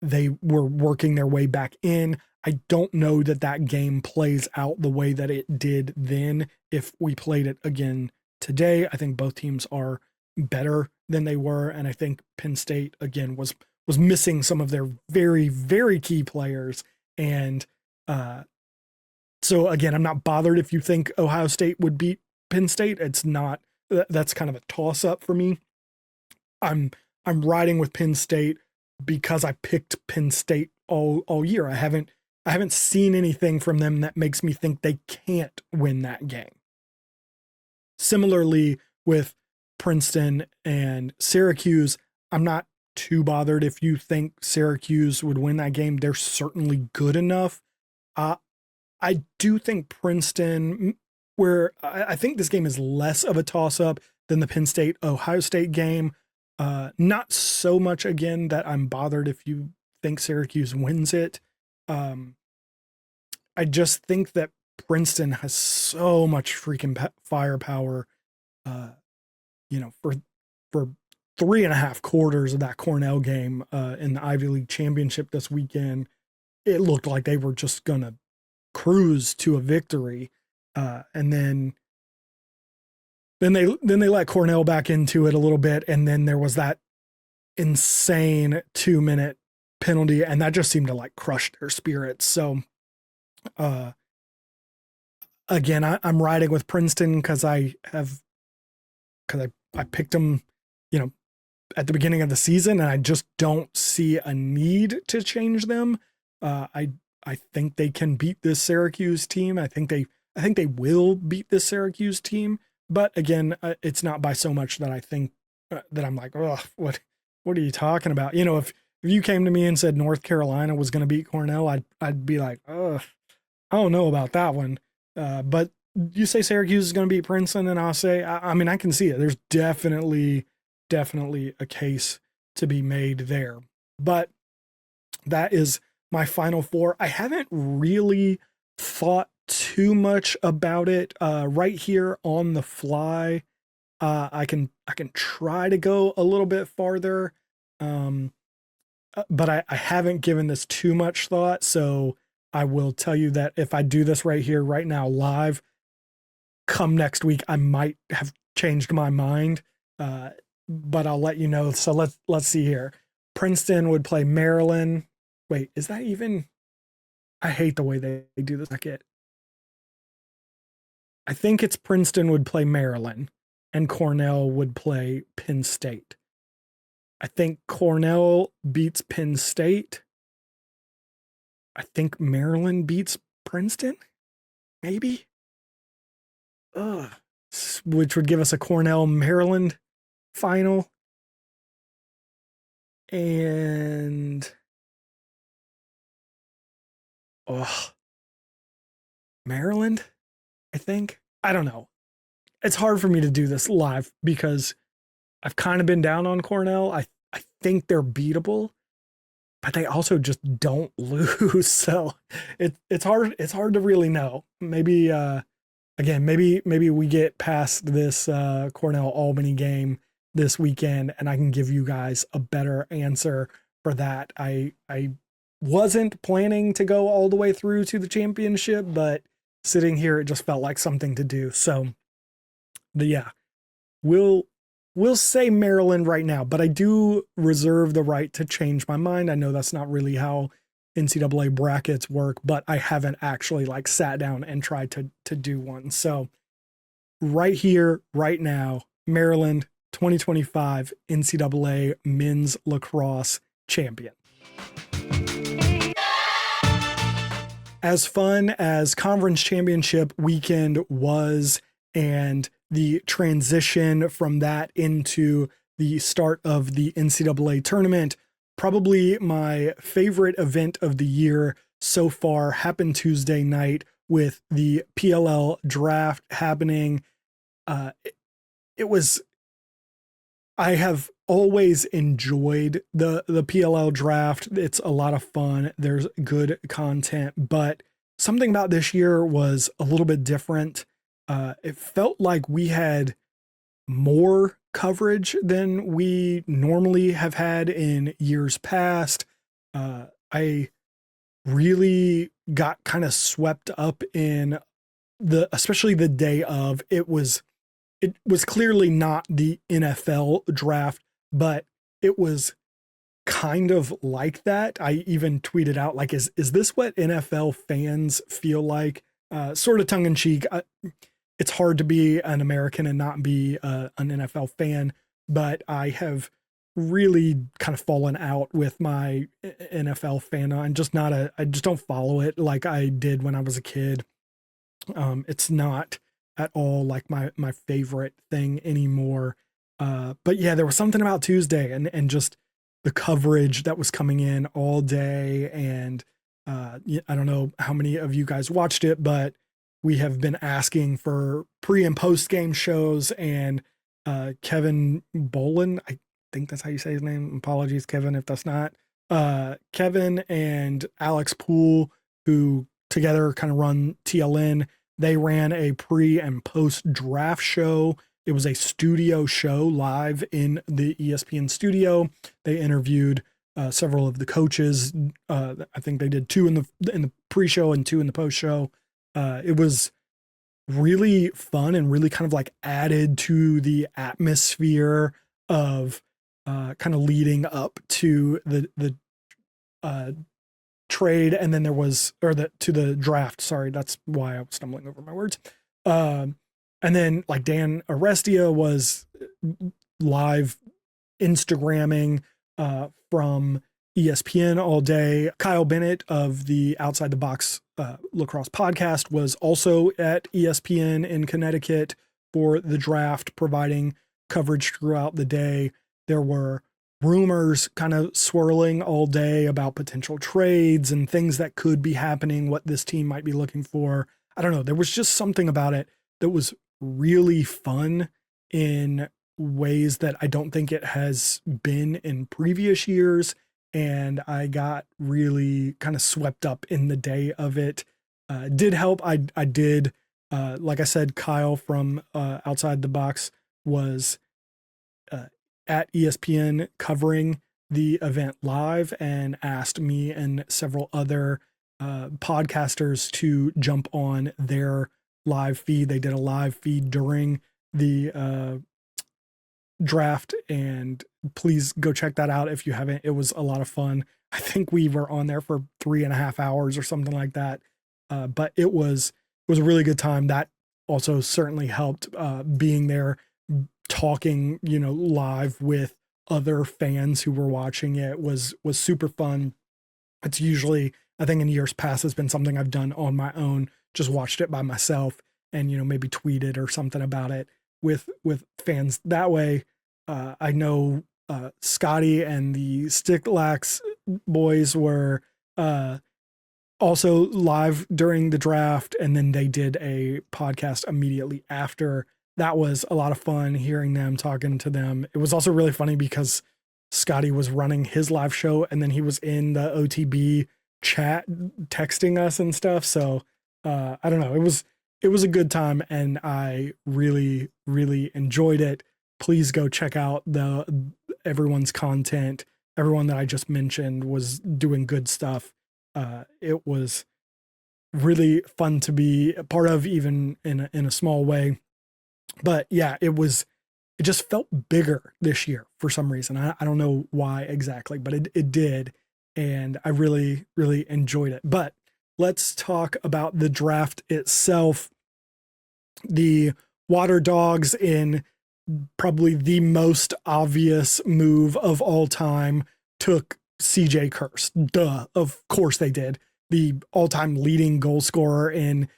working their way back in. I don't know that that game plays out the way that it did then if we played it again today. I think both teams are better than they were, and I think Penn State again was missing some of their very, very key players. And so again, I'm not bothered if you think Ohio State would beat Penn State. It's not, that's kind of a toss up for me. I'm riding with Penn State because I picked Penn State all year. I haven't seen anything from them that makes me think they can't win that game. Similarly with Princeton and Syracuse, I'm not too bothered if you think Syracuse would win that game. They're certainly good enough. I do think Princeton, where I think this game is less of a toss-up than the Penn State Ohio State game. Not so much again that I'm bothered if you think Syracuse wins it. I just think that Princeton has so much freaking firepower, for 3.5 quarters of that Cornell game in the Ivy League championship this weekend, it looked like they were just going to cruise to a victory. And then they let Cornell back into it a little bit. And then there was that insane 2-minute penalty. And that just seemed to like crush their spirits. So, again, I'm riding with Princeton because I picked them, at the beginning of the season, and I just don't see a need to change them. I think they can beat this Syracuse team. I think they will beat this Syracuse team. But again, it's not by so much that I think that I'm like, oh, what are you talking about? If you came to me and said North Carolina was going to beat Cornell, I'd be like, oh, I don't know about that one. But you say Syracuse is going to beat Princeton, and I'll say, I mean, I can see it. There's definitely a case to be made there. But that is my final four. I haven't really thought too much about it right here on the fly. I can try to go a little bit farther, but I haven't given this too much thought. So I will tell you that if I do this right here, right now, live, come next week, I might have changed my mind, but I'll let you know. So let's see here. Princeton would play Maryland. Wait, is that even? I hate the way they do this. I think it's Princeton would play Maryland and Cornell would play Penn State. I think Cornell beats Penn State. I think Maryland beats Princeton, maybe. Which would give us a Cornell-Maryland final. And Maryland, I think. I don't know. It's hard for me to do this live because I've kind of been down on Cornell. I think they're beatable, but they also just don't lose. So it's hard to really know. Maybe again, maybe we get past this Cornell Albany game this weekend and I can give you guys a better answer for that. I wasn't planning to go all the way through to the championship, but sitting here, it just felt like something to do. So, but yeah, we'll say Maryland right now, but I do reserve the right to change my mind. I know that's not really how NCAA brackets work, but I haven't actually like sat down and tried to do one. So right here, right now, Maryland 2025 NCAA men's lacrosse champion. As fun as conference championship weekend was, and the transition from that into the start of the NCAA tournament, probably my favorite event of the year so far happened Tuesday night with the PLL draft happening. I have always enjoyed the PLL draft. It's a lot of fun. There's good content, but something about this year was a little bit different. It felt like we had more coverage than we normally have had in years past. I really got kind of swept up in especially the day of. It was clearly not the NFL draft, but it was kind of like that. I even tweeted out, like, is this what NFL fans feel like? Sort of tongue in cheek. It's hard to be an American and not be an NFL fan, but I have really kind of fallen out with my NFL fandom. I just don't follow it like I did when I was a kid. It's not at all like my favorite thing anymore. But yeah, there was something about Tuesday and just the coverage that was coming in all day. And I don't know how many of you guys watched it, but we have been asking for pre and post game shows, and Kevin Bolin, I think that's how you say his name. Apologies, Kevin, if that's not. Kevin and Alex Poole, who together kind of run TLN, they ran a pre and post draft show it was a studio show live in the ESPN studio. They interviewed several of the coaches. I think they did 2 in the pre-show and 2 in the post-show. It was really fun and really kind of like added to the atmosphere of kind of leading up to the trade, and then there was to the draft. Sorry, that's why I was stumbling over my words. And then like Dan Arestia was live Instagramming from ESPN all day. Kyle Bennett of the Outside the Box lacrosse podcast was also at ESPN in Connecticut for the draft, providing coverage throughout the day. There were rumors kind of swirling all day about potential trades and things that could be happening, what this team might be looking for. I don't know. There was just something about it that was really fun in ways that I don't think it has been in previous years. And I got really kind of swept up in the day of it. It did help. I did, like I said, Kyle from Outside the Box was at ESPN covering the event live and asked me and several other podcasters to jump on their live feed. They did a live feed during the draft, and please go check that out if you haven't. It was a lot of fun. I think we were on there for 3.5 hours or something like that. But it was a really good time. That also certainly helped, being there, talking, live with other fans who were watching it was super fun. It's usually, I think in years past, has been something I've done on my own, just watched it by myself and, maybe tweeted or something about it with fans that way. I know Scotty and the Sticklax boys were also live during the draft, and then they did a podcast immediately after. That was a lot of fun hearing them, talking to them. It was also really funny because Scotty was running his live show and then he was in the OTB chat texting us and stuff. So I don't know. It was a good time and I really, really enjoyed it. Please go check out everyone's content. Everyone that I just mentioned was doing good stuff. It was really fun to be a part of, even in a small way. But yeah, it just felt bigger this year for some reason. I don't know why exactly, but it did. And I really, really enjoyed it. But let's talk about the draft itself. The Water Dogs, in probably the most obvious move of all time, took CJ Kirst. Duh, of course they did. The all-time leading goal scorer in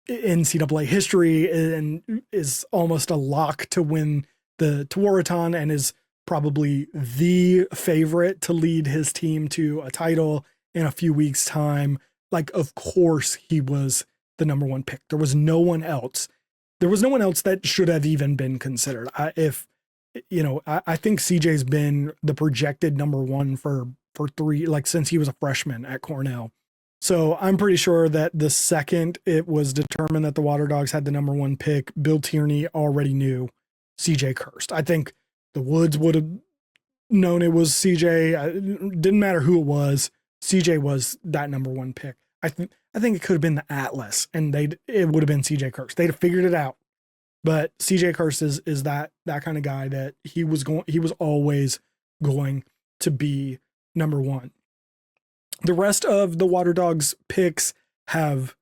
NCAA history and is almost a lock to win the Tewaaraton and is probably the favorite to lead his team to a title in a few weeks' time. Like, of course he was the number 1 pick. There was no one else. There was no one else that should have even been considered. I think CJ's been the projected number 1 for 3, like since he was a freshman at Cornell. So I'm pretty sure that the second it was determined that the Water Dogs had the number 1 pick, Bill Tierney already knew CJ Kirst. I think the Woods would have known it was CJ. It didn't matter who it was. CJ was that number 1 pick. I think it could have been the Atlas, and it would have been CJ Kirst. They'd have figured it out. But CJ Kirst is that kind of guy that he was always going to be number 1. The rest of the Water Dogs picks have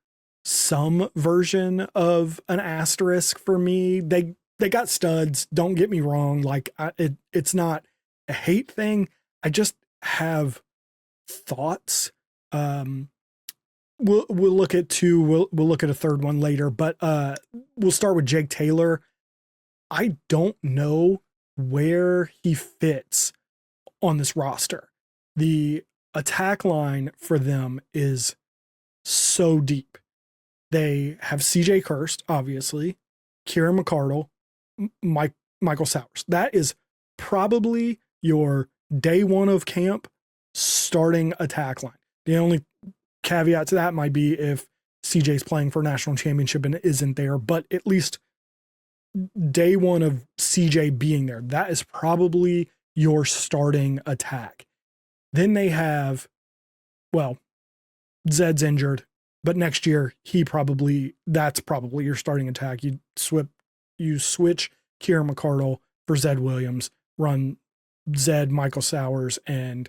some version of an asterisk for me. They got studs. Don't get me wrong. Like it's not a hate thing. I just have thoughts. We'll look at 2. We'll look at a third one later, but we'll start with Jake Taylor. I don't know where he fits on this roster. The attack line for them is so deep. They have CJ Kirst, obviously, Kieran McCardle, Michael Sowers. That is probably your day 1 of camp starting attack line. The only caveat to that might be if CJ's playing for a national championship and isn't there, but at least day one of CJ being there, that is probably your starting attack. Then they have, well, Zed's injured, but next year that's probably your starting attack. You switch Kieran McCardle for Zed Williams, run Zed, Michael Sowers, and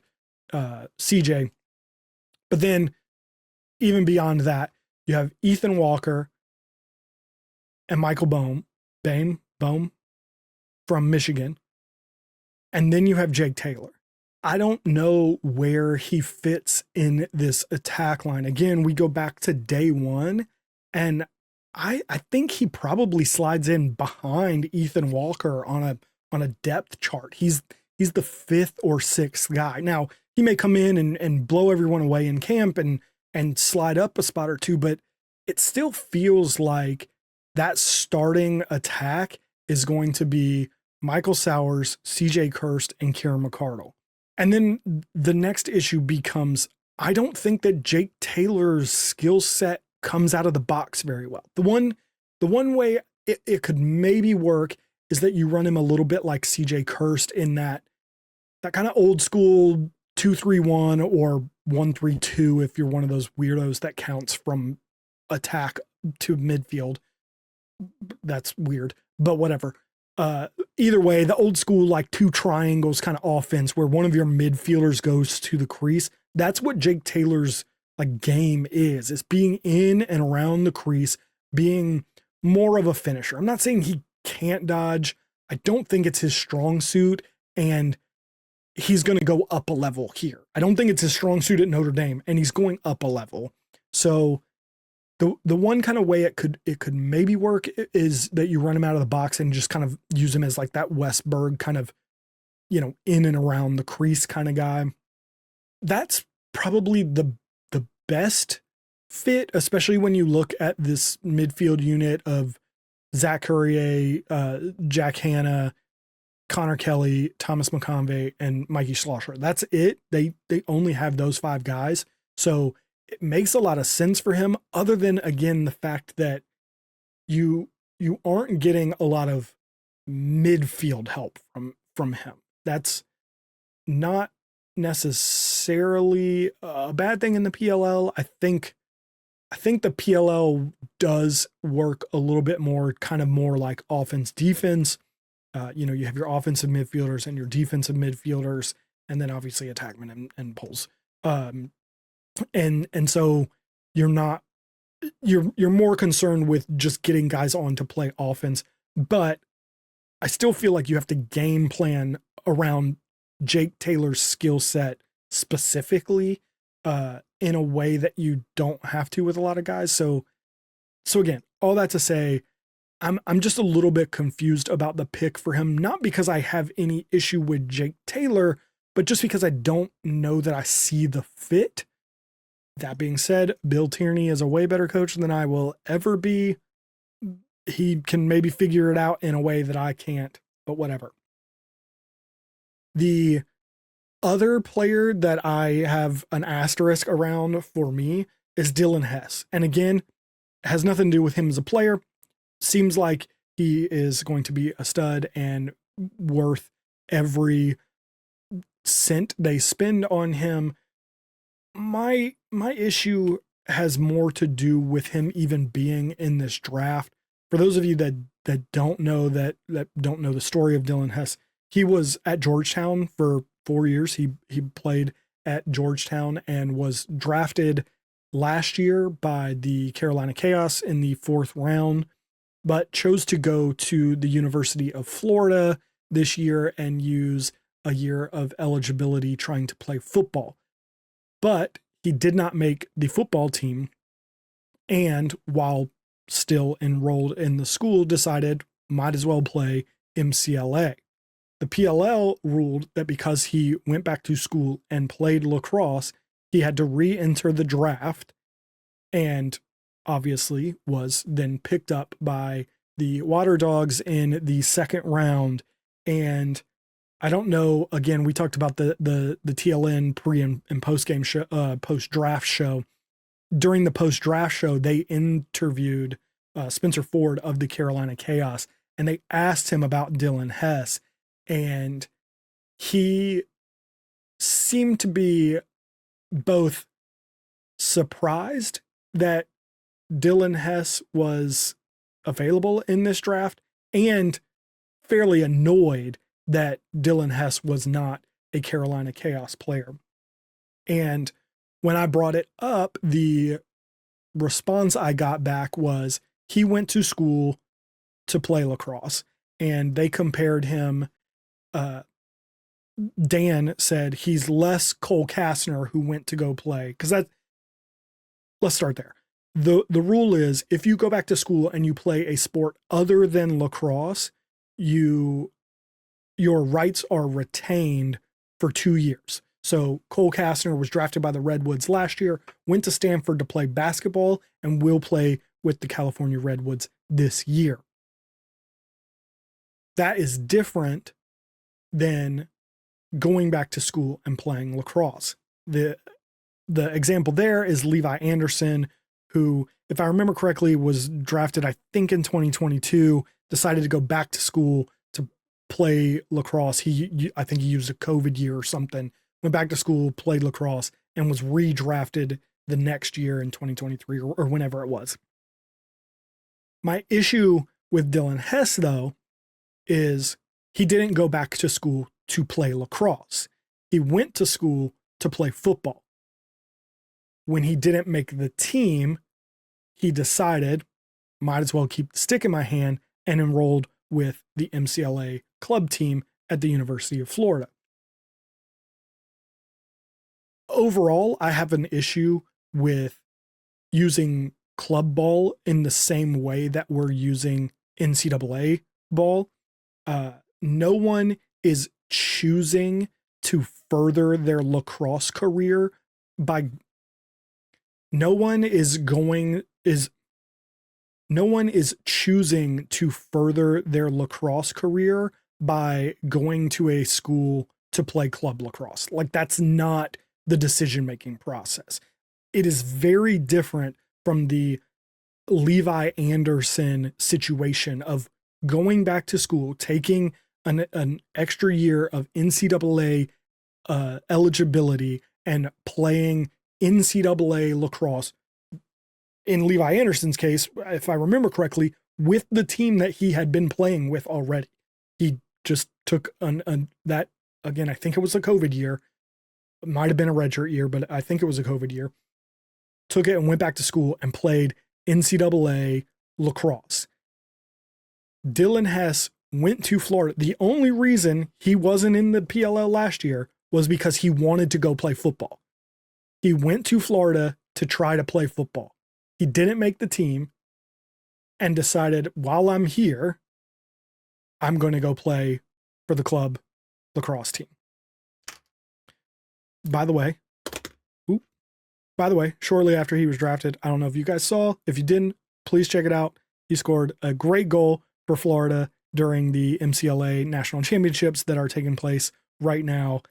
CJ. But then even beyond that, you have Ethan Walker and Michael Bohm from Michigan. And then you have Jake Taylor. I don't know where he fits in this attack line. Again, we go back to day one, and I think he probably slides in behind Ethan Walker on a depth chart. He's the fifth or sixth guy. Now, he may come in and blow everyone away in camp and slide up a spot or two, but it still feels like that starting attack is going to be Michael Sowers, CJ Kirst, and Kieran McCardle. And then the next issue becomes, I don't think that Jake Taylor's skill set comes out of the box very well. The one way it could maybe work is that you run him a little bit like CJ Kirst in that kind of old school 2-3-1 or 1-3-2 if you're one of those weirdos that counts from attack to midfield. That's weird, but whatever. Either way, the old school like two triangles kind of offense where one of your midfielders goes to the crease. That's what Jake Taylor's like game is being in and around the crease, being more of a finisher. I'm not saying he can't dodge. I don't think it's his strong suit, and he's going to go up a level here. I don't think it's his strong suit at Notre Dame, and he's going up a level. So the one kind of way it could maybe work is that you run him out of the box and just kind of use him as like that Westberg kind of, in and around the crease kind of guy. That's probably the best fit, especially when you look at this midfield unit of Zach Courier, Jack Hanna, Connor Kelly, Thomas McConvey, and Mikey Schlosser. That's it. They only have those five guys. So it makes a lot of sense for him, other than, again, the fact that you aren't getting a lot of midfield help from him. That's not necessarily a bad thing in the PLL. I think the PLL does work a little bit more, kind of more like offense defense. You have your offensive midfielders and your defensive midfielders, and then obviously attackmen and pulls. And so you're more concerned with just getting guys on to play offense, but I still feel like you have to game plan around Jake Taylor's skill set specifically, in a way that you don't have to with a lot of guys. So again, all that to say, I'm just a little bit confused about the pick for him, not because I have any issue with Jake Taylor, but just because I don't know that I see the fit. That being said, Bill Tierney is a way better coach than I will ever be. He can maybe figure it out in a way that I can't, but whatever. The other player that I have an asterisk around for me is Dylan Hess. And again, it has nothing to do with him as a player. Seems like he is going to be a stud and worth every cent they spend on him. My issue has more to do with him even being in this draft. For those of you that don't know that don't know the story of Dylan Hess, he was at Georgetown for 4 years. He played at Georgetown and was drafted last year by the Carolina Chaos in the 4th round, but chose to go to the University of Florida this year and use a year of eligibility trying to play football. But he did not make the football team, and while still enrolled in the school, decided might as well play MCLA. The PLL ruled that because he went back to school and played lacrosse, he had to re-enter the draft, and obviously was then picked up by the Water Dogs in the 2nd round. And I don't know, again, we talked about the TLN pre and post-game show, post-draft show. During the post-draft show, they interviewed Spencer Ford of the Carolina Chaos, and they asked him about Dylan Hess, and he seemed to be both surprised that Dylan Hess was available in this draft and fairly annoyed that Dylan Hess was not a Carolina Chaos player. And when I brought it up, the response I got back was he went to school to play lacrosse, and they compared him. Dan said he's less Cole Kastner, who went to go play, because let's start there. The rule is if you go back to school and you play a sport other than lacrosse, your rights are retained for 2 years. So Cole Kastner was drafted by the Redwoods last year, went to Stanford to play basketball, and will play with the California Redwoods this year. That is different than going back to school and playing lacrosse. The example there is Levi Anderson, who, if I remember correctly, was drafted, I think, in 2022, decided to go back to school to play lacrosse. I think he used a COVID year or something, went back to school, played lacrosse, and was redrafted the next year in 2023 or whenever it was. My issue with Dylan Hess, though, is he didn't go back to school to play lacrosse. He went to school to play football. When he didn't make the team, he decided, might as well keep the stick in my hand, and enrolled with the MCLA club team at the University of Florida. Overall, I have an issue with using club ball in the same way that we're using NCAA ball. No one is choosing to further their lacrosse career by no one is choosing to further their lacrosse career by going to a school to play club lacrosse. Like, that's not the decision-making process. It is very different from the Levi Anderson situation of going back to school, taking an extra year of NCAA eligibility and playing NCAA lacrosse. In Levi Anderson's case, if I remember correctly, with the team that he had been playing with already. He just took that, again, I think it was a COVID year. It might have been a redshirt year, but I think it was a COVID year. Took it and went back to school and played NCAA lacrosse. Dylan Hess went to Florida. The only reason he wasn't in the PLL last year was because he wanted to go play football. He went to Florida to try to play football. He didn't make the team and decided, while I'm here, I'm going to go play for the club lacrosse team. By the way, shortly after he was drafted, I don't know if you guys saw. If you didn't, please check it out. He scored a great goal for Florida during the MCLA National Championships that are taking place right now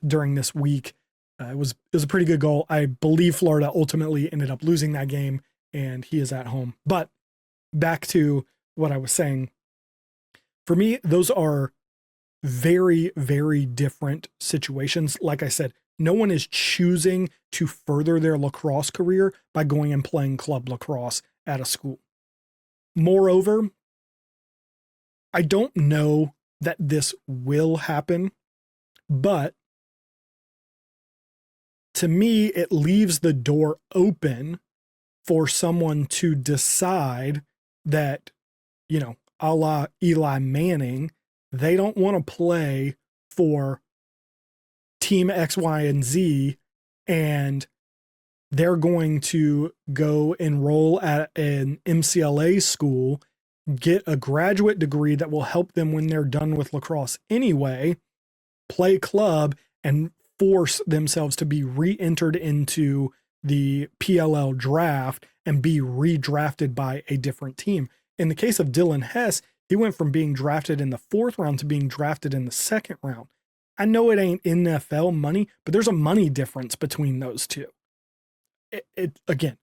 during this week. It was a pretty good goal. I believe Florida ultimately ended up losing that game, and he is at home. But back to what I was saying. For me, those are very, very different situations. Like I said, no one is choosing to further their lacrosse career by going and playing club lacrosse at a school. Moreover, I don't know that this will happen, but to me, it leaves the door open for someone to decide that, a la Eli Manning, they don't want to play for team X, Y, and Z, and they're going to go enroll at an MCLA school, get a graduate degree that will help them when they're done with lacrosse anyway, play club, and force themselves to be re-entered into the PLL draft and be redrafted by a different team. In the case of Dylan Hess, he went from being drafted in the 4th round to being drafted in the 2nd round. I know it ain't NFL money, but there's a money difference between those two. Again,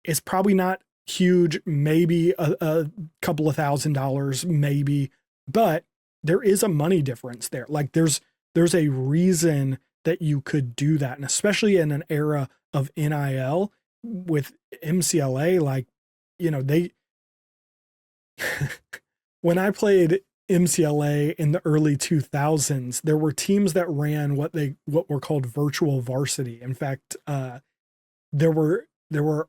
it's probably not huge, maybe a couple of $1,000s, maybe, but there is a money difference there. Like there's a reason that you could do that. And especially in an era of NIL with MCLA, like, they, when I played MCLA in the early 2000s, there were teams that ran what were called virtual varsity. In fact, there were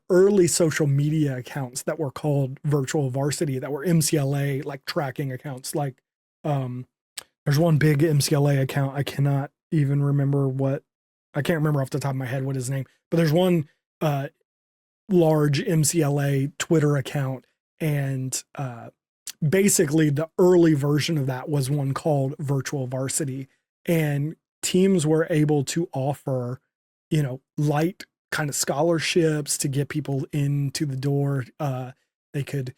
early social media accounts that were called virtual varsity that were MCLA like tracking accounts. Like, there's one big MCLA account. I cannot even remember I can't remember off the top of my head what his name, but there's one large MCLA Twitter account, and basically the early version of that was one called virtual varsity, and teams were able to offer, light kind of scholarships to get people into the door. They could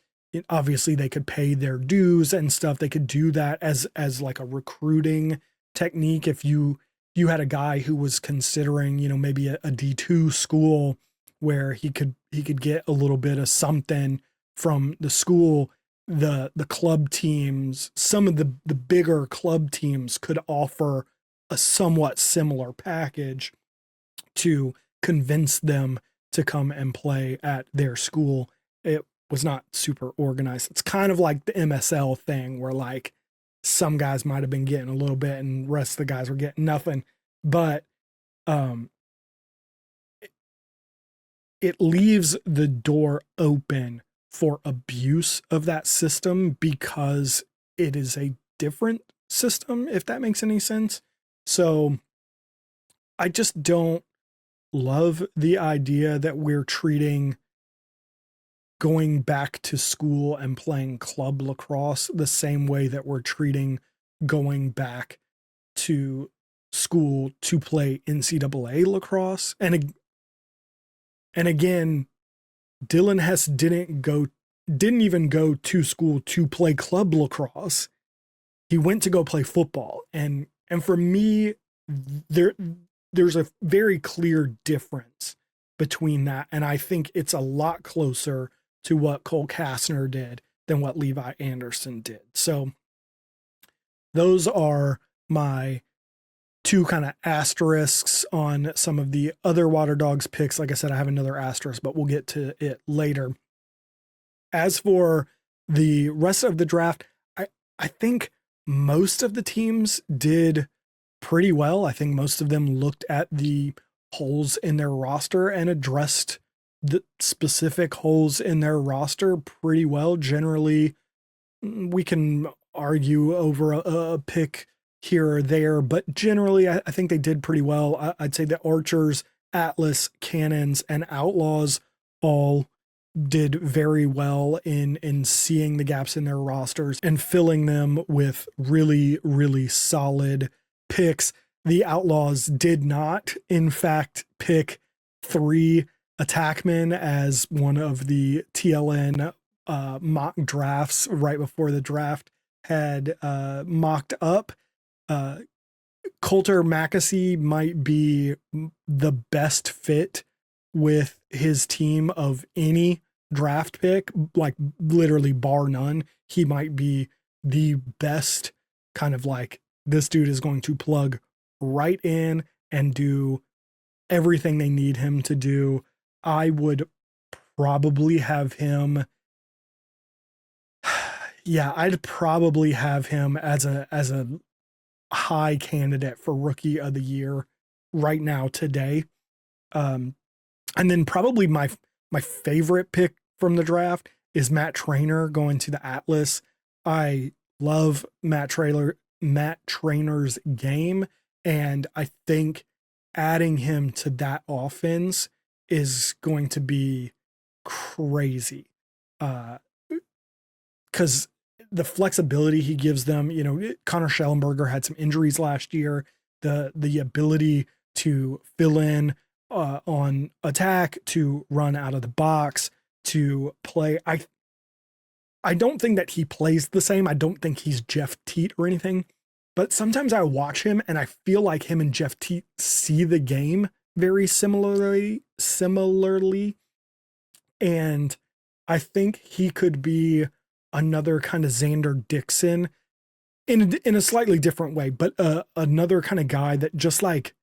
obviously they could pay their dues and stuff. They could do that as like a recruiting technique. If you had a guy who was considering, maybe a D2 school where he could get a little bit of something from the school, the club teams, some of the bigger club teams could offer a somewhat similar package to convince them to come and play at their school. It was not super organized. It's kind of like the MSL thing where like some guys might have been getting a little bit and the rest of the guys were getting nothing. But it leaves the door open for abuse of that system because it is a different system, if that makes any sense. So I just don't love the idea that we're treating going back to school and playing club lacrosse the same way that we're treating going back to school to play NCAA lacrosse. And again, Dylan Hess didn't even go to school to play club lacrosse. He went to go play football. And for me, there's a very clear difference between that. And I think it's a lot closer to what Cole Kastner did than what Levi Anderson did. So those are my two kind of asterisks on some of the other Water Dogs picks. Like I said, I have another asterisk, but we'll get to it later. As for the rest of the draft, I think most of the teams did pretty well. I think most of them looked at the holes in their roster and addressed the specific holes in their roster pretty well. Generally, we can argue over a pick here or there, but generally I think they did pretty well. I'd say the Archers, Atlas, Cannons, and Outlaws all did very well in seeing the gaps in their rosters and filling them with really, really solid picks. The Outlaws did not, in fact, pick 3 attackmen as one of the TLN mock drafts right before the draft had mocked up. Coulter Mackesy might be the best fit with his team of any draft pick, like literally bar none. He might be the best, kind of like, this dude is going to plug right in and do everything they need him to do. I would probably have him. Yeah, I'd probably have him as a high candidate for Rookie of the Year right now today. And then probably my favorite pick from the draft is Matt Trainer going to the Atlas. I love Matt Trainer's game, and I think adding him to that offense is going to be crazy. Because the flexibility he gives them, Connor Schellenberger had some injuries last year. The ability to fill in on attack, to run out of the box, to play. I don't think that he plays the same. I don't think he's Jeff Teat or anything, but sometimes I watch him and I feel like him and Jeff Teat see the game very similarly. And I think he could be another kind of Xander Dixon in a slightly different way, but another kind of guy that just like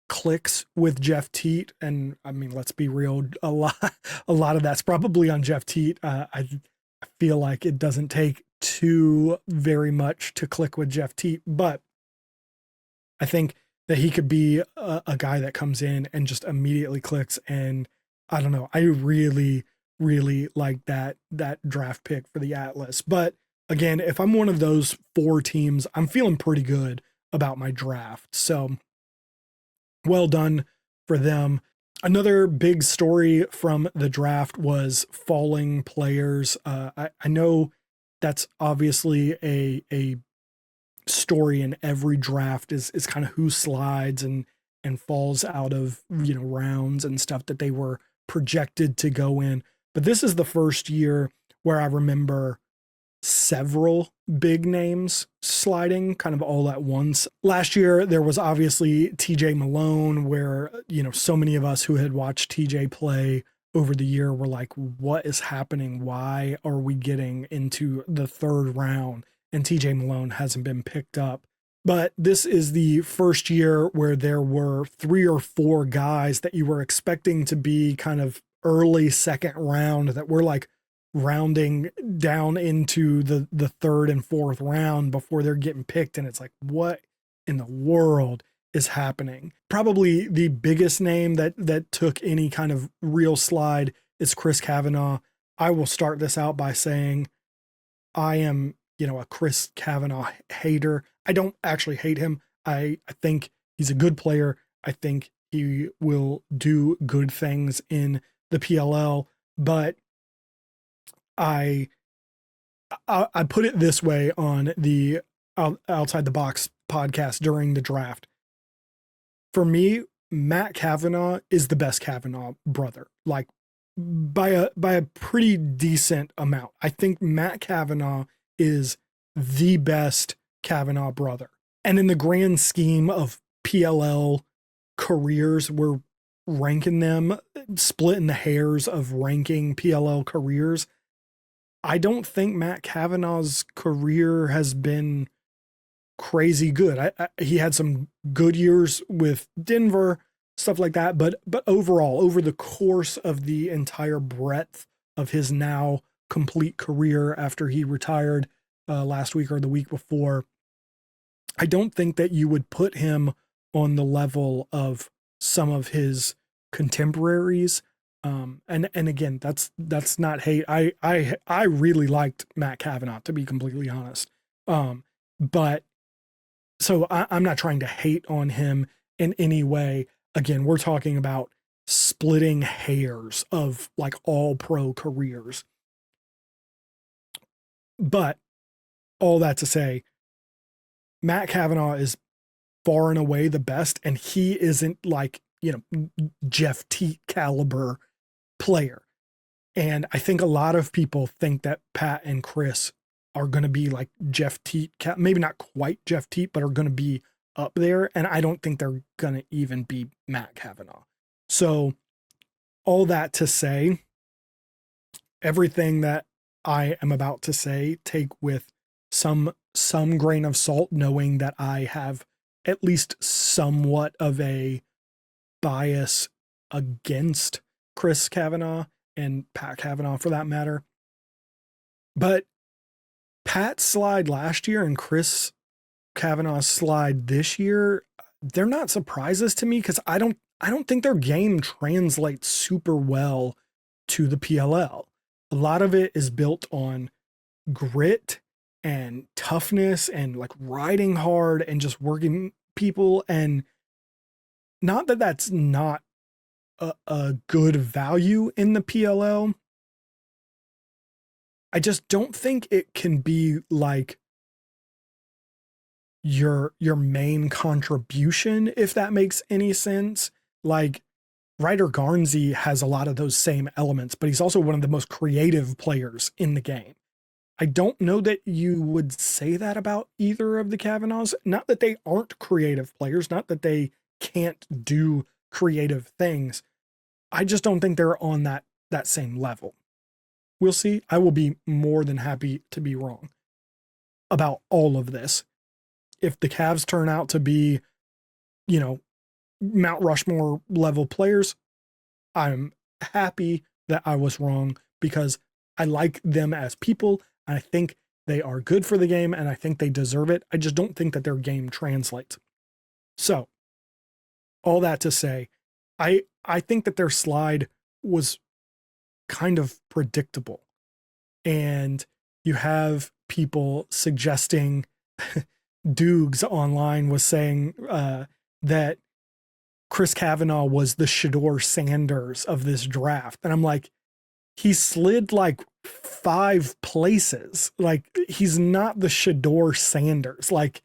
clicks with Jeff Teat. And I mean, let's be real, a lot of that's probably on Jeff Teat. I feel like it doesn't take too very much to click with Jeff Teat, but I think that he could be a guy that comes in and just immediately clicks. And I don't know, I really, really like that draft pick for the Atlas. But again, if I'm one of those 4 teams, I'm feeling pretty good about my draft. So well done for them. Another big story from the draft was falling players. I know that's obviously a story in every draft is kind of who slides and falls out of, rounds and stuff that they were projected to go in. But this is the first year where I remember several big names sliding kind of all at once. Last year, there was obviously TJ Malone, where, so many of us who had watched TJ play over the year were like, what is happening? Why are we getting into the 3rd round? And TJ Malone hasn't been picked up. But this is the first year where there were 3 or 4 guys that you were expecting to be kind of early 2nd round that were like rounding down into the 3rd and 4th round before they're getting picked. And it's like, what in the world is happening? Probably the biggest name that took any kind of real slide is Chris Kavanaugh. I will start this out by saying I am, a Chris Kavanaugh hater. I don't actually hate him. I think he's a good player. I think he will do good things in the PLL, but I put it this way on the Outside the Box podcast during the draft. For me, Matt Kavanaugh is the best Kavanaugh brother, like by a pretty decent amount. I think Matt Kavanaugh is the best Kavanaugh brother. And in the grand scheme of PLL careers, we're ranking them, splitting the hairs of ranking PLL careers. I don't think Matt Kavanaugh's career has been crazy good. He had some good years with Denver, stuff like that, but overall, over the course of the entire breadth of his now complete career after he retired last week or the week before, I don't think that you would put him on the level of some of his contemporaries. And again, that's not hate. I really liked Matt Kavanaugh, to be completely honest. But so I'm not trying to hate on him in any way. Again, we're talking about splitting hairs of like all pro careers. But all that to say, Matt Kavanaugh is far and away the best, and he isn't like, Jeff Teat caliber player. And I think a lot of people think that Pat and Chris are going to be like Jeff Teat, maybe not quite Jeff Teat, but are going to be up there. And I don't think they're going to even be Matt Kavanaugh. So all that to say, everything that I am about to say, take with some grain of salt, knowing that I have at least somewhat of a bias against Chris Kavanaugh and Pat Kavanaugh for that matter. But Pat's slide last year and Chris Kavanaugh's slide this year, they're not surprises to me because I don't think their game translates super well to the PLL. A lot of it is built on grit and toughness and like riding hard and just working people. And not that that's not a good value in the PLL. I just don't think it can be like your main contribution, if that makes any sense. Like Ryder Garnsey has a lot of those same elements, but he's also one of the most creative players in the game. I don't know that you would say that about either of the Kavanaughs. Not that they aren't creative players, not that they can't do creative things. I just don't think they're on that same level. We'll see. I will be more than happy to be wrong about all of this. If the Cavs turn out to be, you know, Mount Rushmore level players, I'm happy that I was wrong because I like them as people. I think they are good for the game and I think they deserve it. I just don't think that their game translates. So, all that to say, I think that their slide was kind of predictable. And you have people suggesting Dukes online was saying that Chris Kavanaugh was the Shedeur Sanders of this draft. And I'm like, he slid like 5 places. Like, he's not the Shedeur Sanders. Like,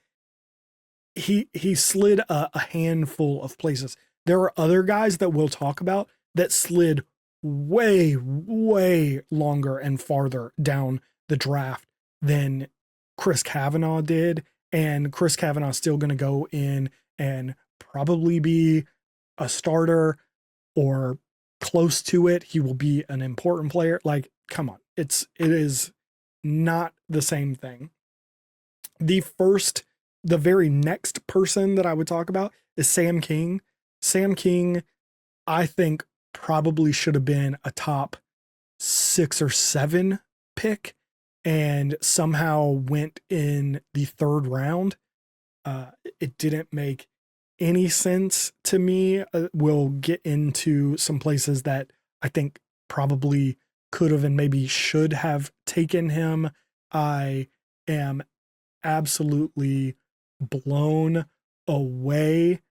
he slid a handful of places. There are other guys that we'll talk about that slid way, way longer and farther down the draft than Chris Kavanaugh did. And Chris Kavanaugh is still going to go in and probably be a starter or close to it. He will be an important player. Like, come on. It is not the same thing. The very next person that I would talk about is Sam King. Sam King, I think, probably should have been a top 6 or 7 pick and somehow went in the 3rd round. It didn't make any sense to me. We'll get into some places that I think probably could have and maybe should have taken him. I am absolutely blown away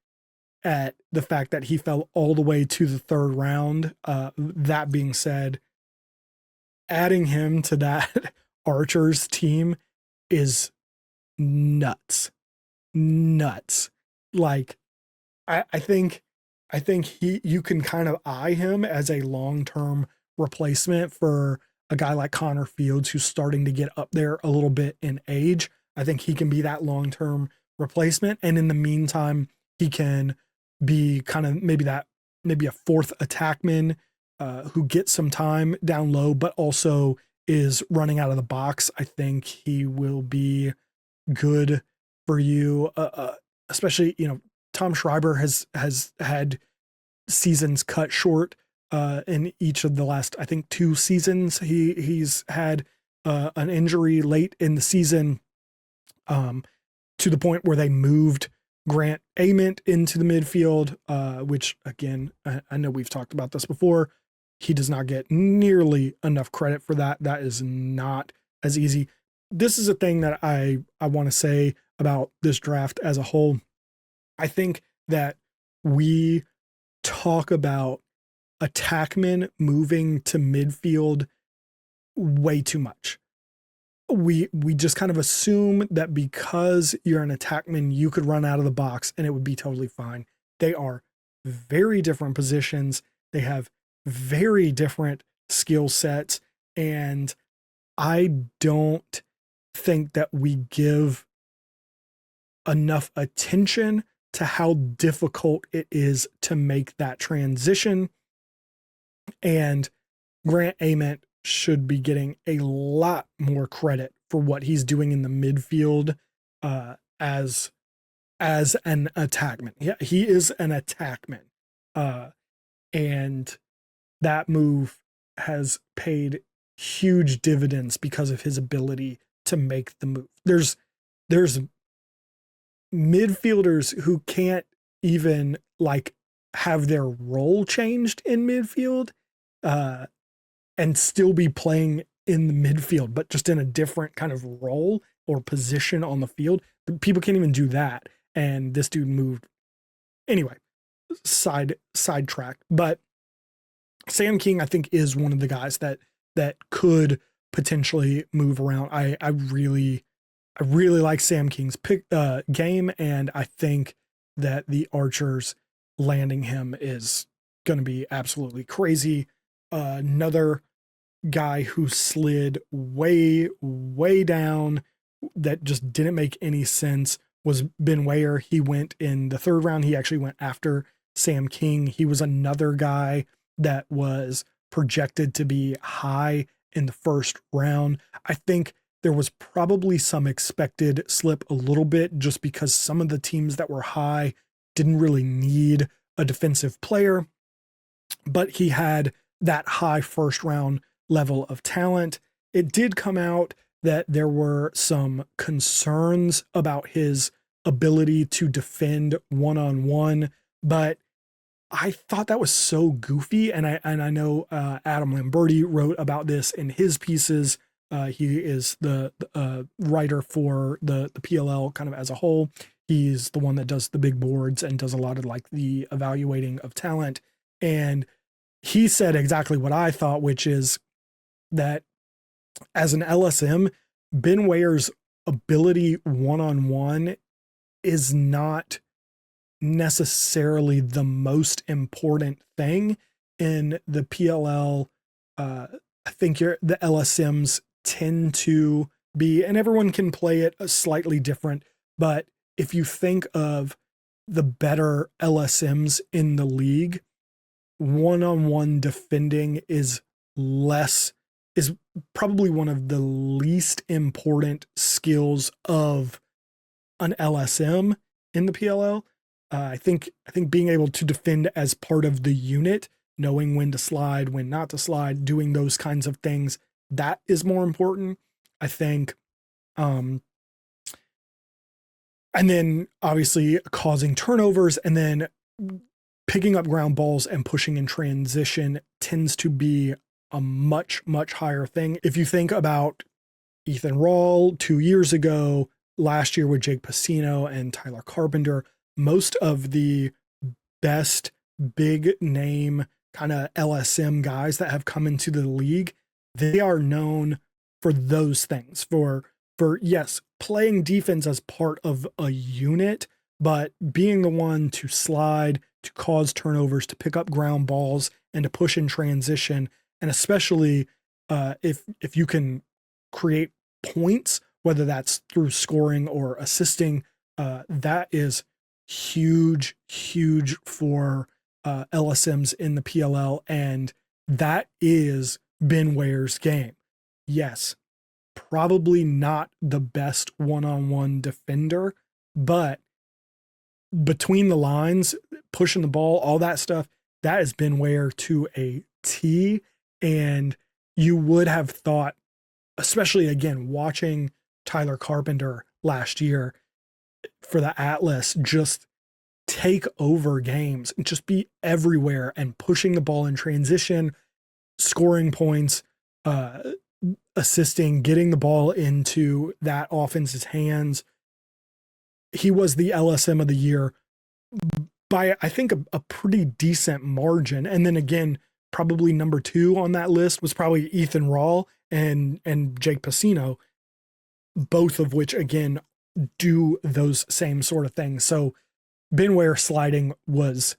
at the fact that he fell all the way to the 3rd round. That being said, adding him to that Archers team is nuts. Like, I think you can kind of eye him as a long-term replacement for a guy like Connor Fields, who's starting to get up there a little bit in age. I think he can be that long-term replacement. And in the meantime, he can be kind of maybe a 4th attackman who gets some time down low, but also is running out of the box. I think he will be good for you, especially, Tom Schreiber has had seasons cut short in each of the last, I think, 2 seasons. He's had an injury late in the season to the point where they moved Grant Ament into the midfield, which, again, I know we've talked about this before. He does not get nearly enough credit for that. That is not as easy. This is a thing that I want to say about this draft as a whole. I think that we talk about attackmen moving to midfield way too much. We just kind of assume that because you're an attackman, you could run out of the box and it would be totally fine. They are very different positions. They have very different skill sets. And I don't think that we give enough attention to how difficult it is to make that transition. And Grant Ament should be getting a lot more credit for what he's doing in the midfield as an attackman. Yeah, he is an attackman. And that move has paid huge dividends because of his ability to make the move. There's midfielders who can't even like have their role changed in midfield and still be playing in the midfield, but just in a different kind of role or position on the field. People can't even do that. And this dude moved. Anyway, sidetrack. But Sam King, I think, is one of the guys that could potentially move around. I really like Sam King's game, and I think that the Archers landing him is going to be absolutely crazy. Another guy who slid way down that just didn't make any sense was Ben Wayer. He went in the 3rd round. He actually went after Sam King. He was another guy that was projected to be high in the first round. I think there was probably some expected slip a little bit just because some of the teams that were high didn't really need a defensive player, but he had that high first round level of talent. It did come out that there were some concerns about his ability to defend one-on-one, but I thought that was so goofy. And I know Adam Lamberti wrote about this in his pieces. He is the writer for the PLL kind of as a whole. He's the one that does the big boards and does a lot of like the evaluating of talent. And he said exactly what I thought, which is that as an LSM, Ben Wayer's ability one-on-one is not necessarily the most important thing in the PLL. I think the LSMs tend to be, and everyone can play it slightly different, but if you think of the better LSMs in the league, one-on-one defending is probably one of the least important skills of an LSM in the PLL. I think being able to defend as part of the unit, knowing when to slide, when not to slide, doing those kinds of things, that is more important, I think. And then obviously causing turnovers and then picking up ground balls and pushing in transition tends to be a much, much higher thing. If you think about Ethan Rawl 2 years ago, last year with Jake Pacino and Tyler Carpenter, most of the best big name kind of LSM guys that have come into the league, they are known for those things, for yes, playing defense as part of a unit, but being the one to slide, to cause turnovers, to pick up ground balls, and to push in transition. And especially if you can create points, whether that's through scoring or assisting, that is huge, huge for LSMs in the PLL. And that is Ben Wayer's game. Yes, probably not the best one-on-one defender, but between the lines, pushing the ball, all that stuff, that has Ben Wayer to a T. And you would have thought, especially again, watching Tyler Carpenter last year for the Atlas, just take over games and just be everywhere and pushing the ball in transition, scoring points, assisting, getting the ball into that offense's hands. He was the LSM of the year by, I think, a pretty decent margin. And then again, probably number 2 on that list was probably Ethan Rawl and Jake Pacino, both of which, again, do those same sort of things. So Ben Wayer sliding was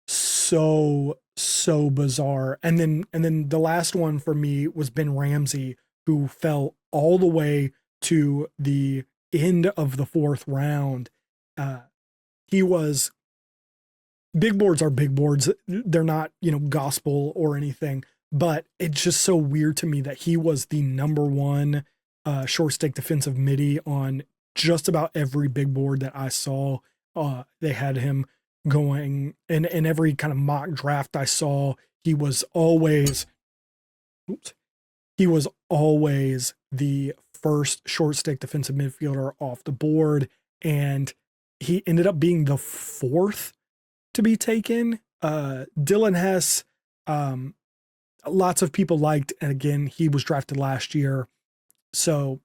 so bizarre. And then the last one for me was Ben Ramsey, who fell all the way to the end of the 4th round. He was, big boards are big boards. They're not, gospel or anything, but it's just so weird to me that he was the number 1 short stick defensive midi on just about every big board that I saw. They had him going in every kind of mock draft I saw. He was always the first short stick defensive midfielder off the board, and he ended up being the 4th to be taken. Dylan Hess, lots of people liked, and again, he was drafted last year, so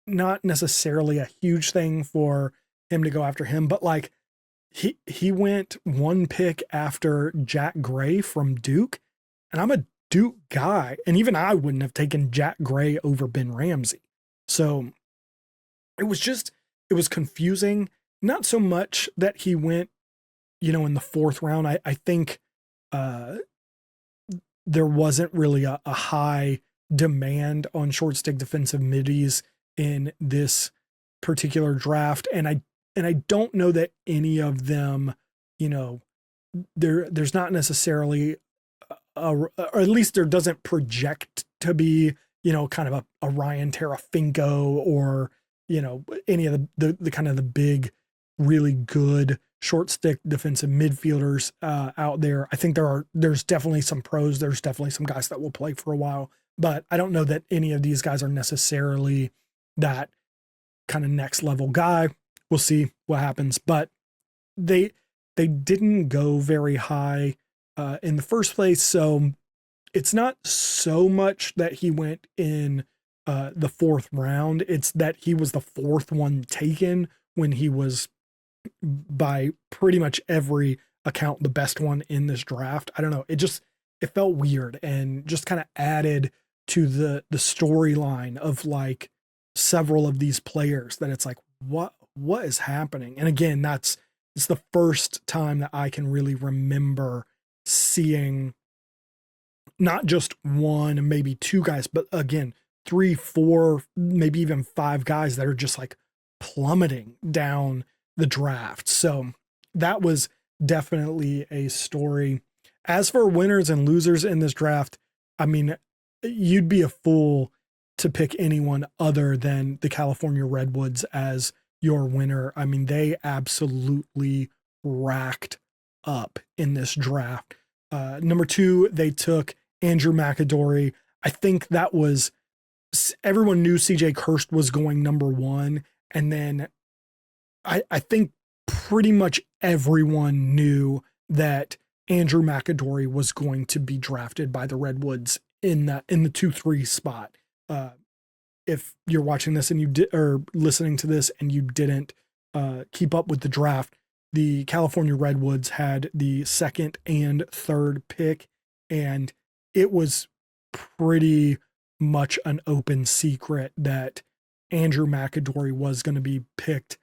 not necessarily a huge thing for him to go after him, but like he went 1 pick after Jack Gray from Duke, and I'm a Duke guy, and even I wouldn't have taken Jack Gray over Ben Ramsey. So it was confusing. Not so much that he went, in the 4th round. I think there wasn't really a high demand on short stick defensive middies in this particular draft. And I don't know that any of them, there's not necessarily or at least there doesn't project to be, kind of a Ryan Terafinko or, any of the kind of the big, really good short stick defensive midfielders out there. I think there's definitely some pros. There's definitely some guys that will play for a while, but I don't know that any of these guys are necessarily that kind of next level guy. We'll see what happens, but they didn't go very high in the first place. So it's not so much that he went in the fourth round. It's that he was the fourth one taken when he was, by pretty much every account, the best one in this draft. I don't know. It felt weird and just kind of added to the storyline of like several of these players that it's like, what is happening? And again, it's the first time that I can really remember seeing not just one, maybe two guys, but again, 3, 4, maybe even 5 guys that are just like plummeting down the draft. So that was definitely a story. As for winners and losers in this draft, I mean, you'd be a fool to pick anyone other than the California Redwoods as your winner. I mean, they absolutely racked up in this draft. Number 2, they took Andrew McAdory. I think that was, everyone knew CJ Kirst was going number 1. And then I think pretty much everyone knew that Andrew McAdory was going to be drafted by the Redwoods in the 2-3 spot. If you're watching this and you did, or listening to this and you didn't keep up with the draft, the California Redwoods had the 2nd and 3rd pick, and it was pretty much an open secret that Andrew McAdory was going to be picked.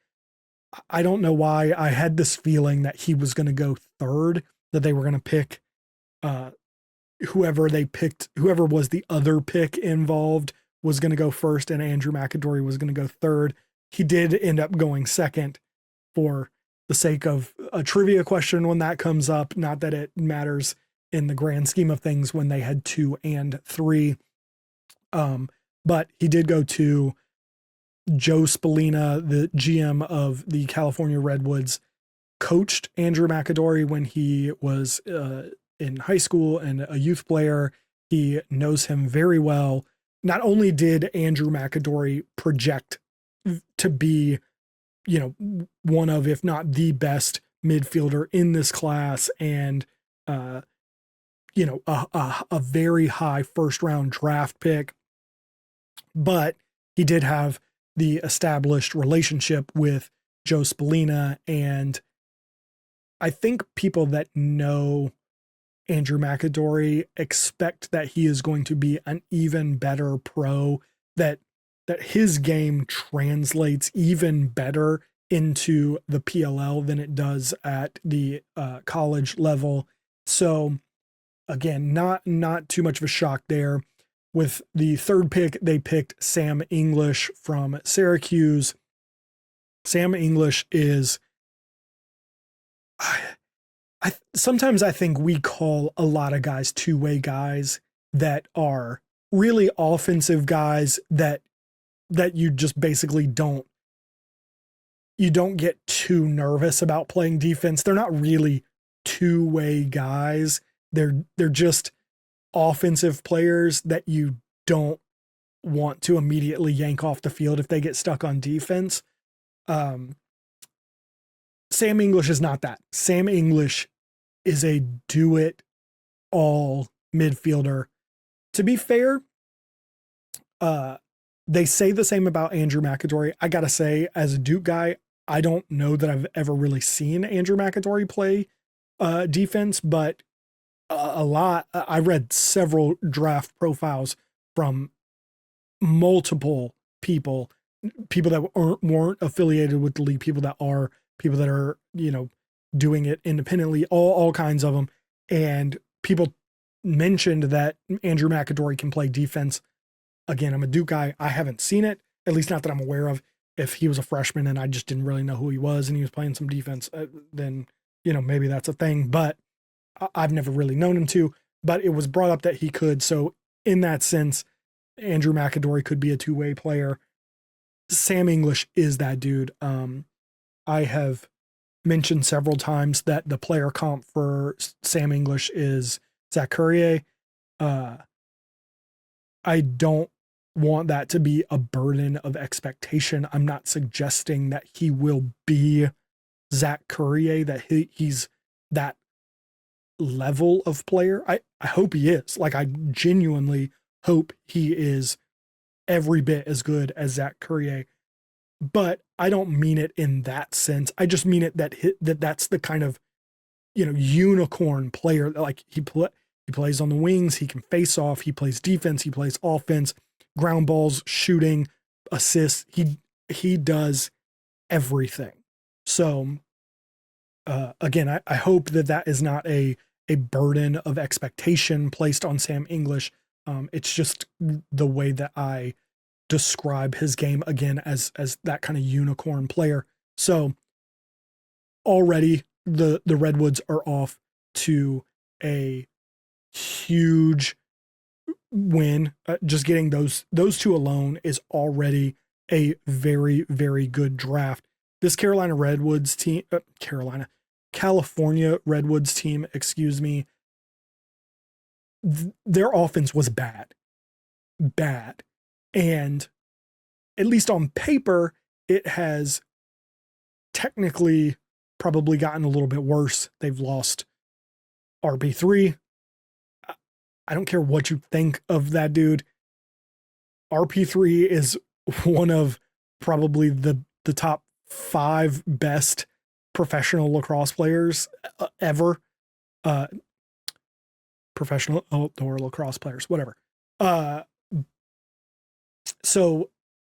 I don't know why. I had this feeling that he was going to go 3rd, that they were going to pick whoever they picked, whoever was the other pick involved was going to go 1st, and Andrew McAdory was going to go 3rd. He did end up going 2nd for the sake of a trivia question when that comes up. Not that it matters in the grand scheme of things when they had 2 and 3. But he did go to Joe Spallina, the GM of the California Redwoods, coached Andrew McAdory when he was in high school and a youth player. He knows him very well. Not only did Andrew McAdory project to be, one of, if not the best midfielder in this class, and a very high first round draft pick, but he did have the established relationship with Joe Spallina. And I think people that know Andrew McAdory expect that he is going to be an even better pro, that his game translates even better into the PLL than it does at the college level. So again, not too much of a shock there. With the 3rd pick, they picked Sam English from Syracuse. Sam English is, sometimes I think we call a lot of guys two-way guys that are really offensive guys that you just basically don't get too nervous about playing defense. They're not really two-way guys. They're just offensive players that you don't want to immediately yank off the field if they get stuck on defense. Sam English is not that. Sam English is a do-it-all midfielder. To be fair, they say the same about Andrew McAdory. I gotta say, as a Duke guy, I don't know that I've ever really seen Andrew McAdory play defense, but I read several draft profiles from multiple people that weren't affiliated with the league, people that are doing it independently, all kinds of them. And people mentioned that Andrew McAdory can play defense. Again, I'm a Duke guy. I haven't seen it, at least not that I'm aware of. If he was a freshman and I just didn't really know who he was and he was playing some defense, then, maybe that's a thing. But I've never really known him to. But it was brought up that he could. So in that sense, Andrew McAdory could be a two-way player. Sam English is that dude. I have mentioned several times that the player comp for Sam English is Zach Courier. I don't want that to be a burden of expectation. I'm not suggesting that he will be Zach Courier, that he's that level of player. I hope he is. Like, I genuinely hope he is every bit as good as Zach Courier. But I don't mean it in that sense. I just mean it that that's the kind of, unicorn player. Like, he plays on the wings, he can face off, he plays defense, he plays offense, ground balls, shooting, assists. He does everything. So again, I hope that is not a burden of expectation placed on Sam English. It's just the way that I describe his game, again, as that kind of unicorn player. So already the Redwoods are off to a huge win. Just getting those two alone is already a very, very good draft. This California Redwoods team, excuse me, their offense was bad. And at least on paper, it has technically probably gotten a little bit worse. They've lost RP3. I don't care what you think of that dude. RP3 is one of probably the top 5 best professional lacrosse players ever. Professional outdoor lacrosse players, whatever. So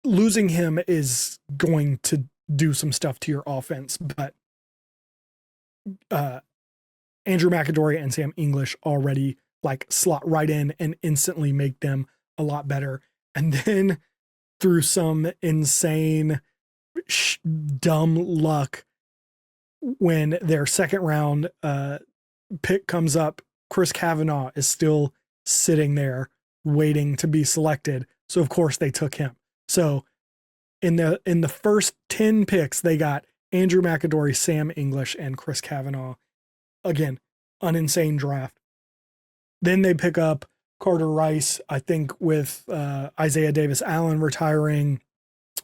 losing him is going to do some stuff to your offense, but Andrew McAdory and Sam English already like slot right in and instantly make them a lot better. And then through some insane dumb luck, when their second round pick comes up, Chris Kavanaugh is still sitting there waiting to be selected. So of course they took him. So in the first 10 picks, they got Andrew McAdory, Sam English, and Chris Kavanaugh. Again, an insane draft. Then they pick up Carter Rice, I think, with Isaiah Davis Allen retiring.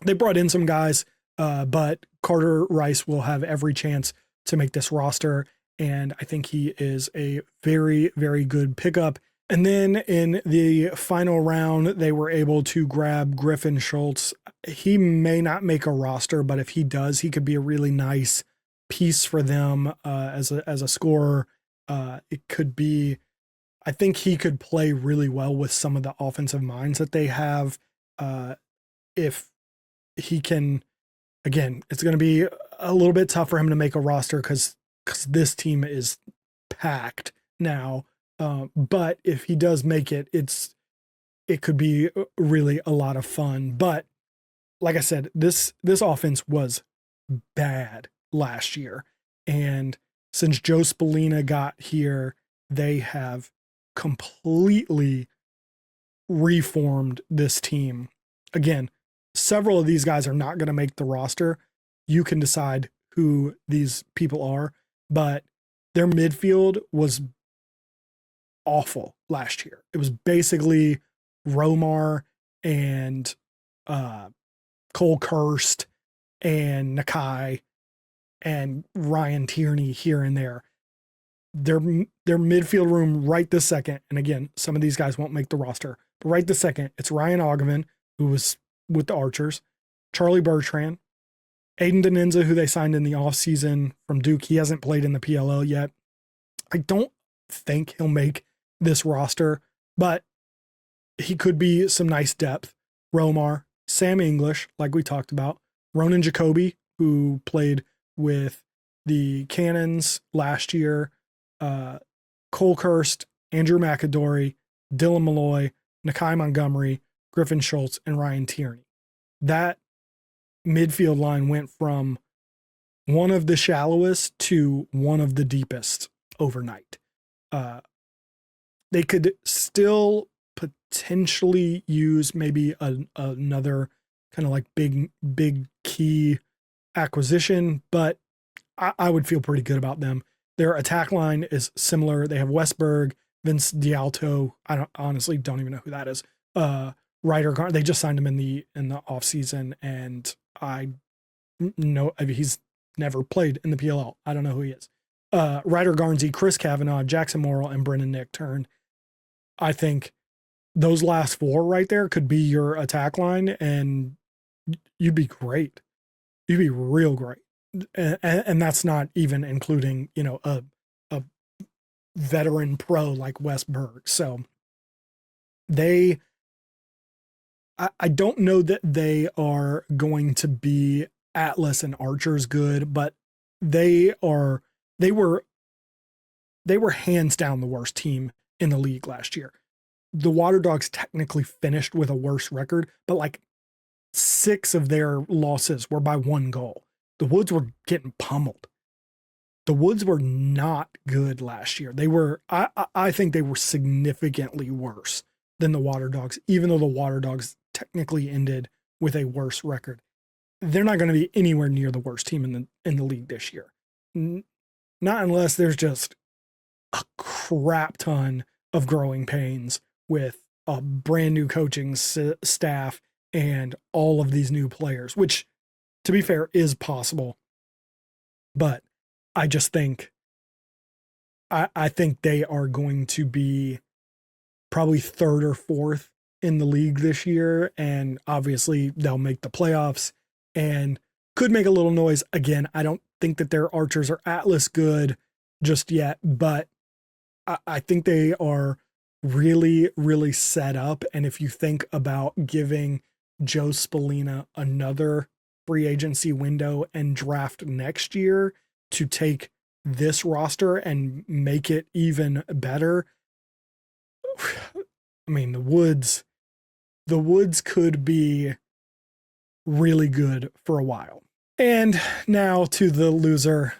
They brought in some guys, but Carter Rice will have every chance to make this roster. And I think he is a very, very good pickup. And then in the final round, they were able to grab Griffin Schultz. He may not make a roster, but if he does, he could be a really nice piece for them as a scorer. It could be, I think he could play really well with some of the offensive minds that they have. If he can, again, it's going to be a little bit tough for him to make a roster because this team is packed now. But if he does make it, it could be really a lot of fun. But like I said, this offense was bad last year. And since Joe Spallina got here, they have completely reformed this team. Again, several of these guys are not going to make the roster. You can decide who these people are, but their midfield was awful last year. It was basically Romar and Cole Kirst and Nakai and Ryan Tierney here and there. Their midfield room right this second, and again, some of these guys won't make the roster, but right this second, it's Ryan Ogman, who was with the Archers, Charlie Bertrand, Aiden Denenza, who they signed in the offseason from Duke. He hasn't played in the PLL yet. I don't think he'll make this roster, but he could be some nice depth. Romar, Sam English, like we talked about, Ronan Jacoby, who played with the Cannons last year, Cole Kirst, Andrew McAdory, Dylan Malloy, Nakai Montgomery, Griffin Schultz, and Ryan Tierney. That midfield line went from one of the shallowest to one of the deepest overnight. They could still potentially use maybe another kind of like big key acquisition, but I would feel pretty good about them. Their attack line is similar. They have Westberg, Vince Dialto. I honestly don't even know who that is. Ryder Garn. They just signed him in the off season, and I mean, he's never played in the PLL. I don't know who he is. Ryder Garnsey, Chris Kavanaugh, Jackson Morrill, and Brennan Nick Turn. I think those last four right there could be your attack line, and you'd be great. You'd be real great. And that's not even including, a veteran pro like Westberg. So I don't know that they are going to be Atlas and Archers good, but they were hands down the worst team in the league last year. The Water Dogs technically finished with a worse record, but like 6 of their losses were by 1 goal. The Woods were getting pummeled. The Woods were not good last year. They were, I think they were significantly worse than the Water Dogs, even though the Water Dogs technically ended with a worse record. They're not going to be anywhere near the worst team in the league this year. Not unless there's just a crap ton of growing pains with a brand new coaching staff and all of these new players, which, to be fair, is possible. But I just think, I think they are going to be probably 3rd or 4th in the league this year. And obviously they'll make the playoffs and could make a little noise. Again, I don't think that their Archers are Atlas good just yet, but I think they are really, really set up. And if you think about giving Joe Spallina another free agency window and draft next year to take this roster and make it even better, I mean, the Woods could be really good for a while. And now to the loser.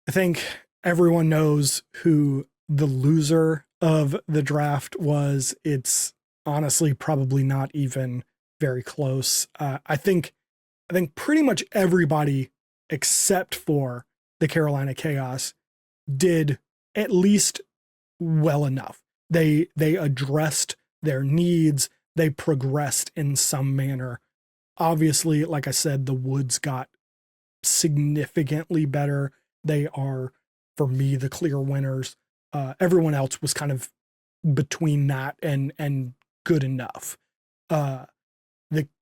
I think everyone knows who the loser of the draft was. It's honestly probably not even very close. I think pretty much everybody except for the Carolina Chaos did at least well enough. They addressed their needs. They progressed in some manner. Obviously, like I said, the Woods got significantly better. They are, for me, the clear winners. Everyone else was kind of between that and good enough. The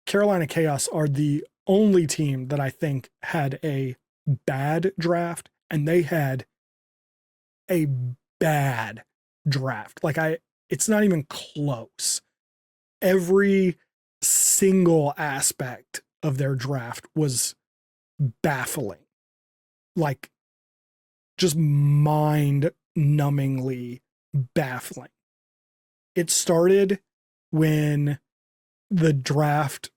Carolina Chaos are the only team that I think had a bad draft, and they had a bad draft. It's not even close. Every single aspect of their draft was baffling. Like, just mind-numbingly baffling. It started when the draft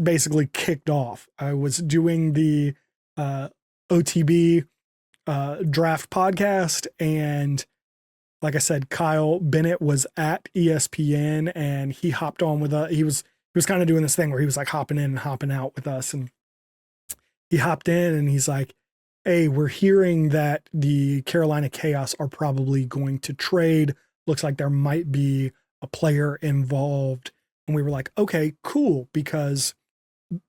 basically kicked off. I was doing the OTB draft podcast, and like I said, Kyle Bennett was at ESPN, and he hopped on with us. He was kind of doing this thing where he was like hopping in and hopping out with us, and he hopped in and he's like, "Hey, we're hearing that the Carolina Chaos are probably going to trade. Looks like there might be a player involved." And we were like, okay, cool, because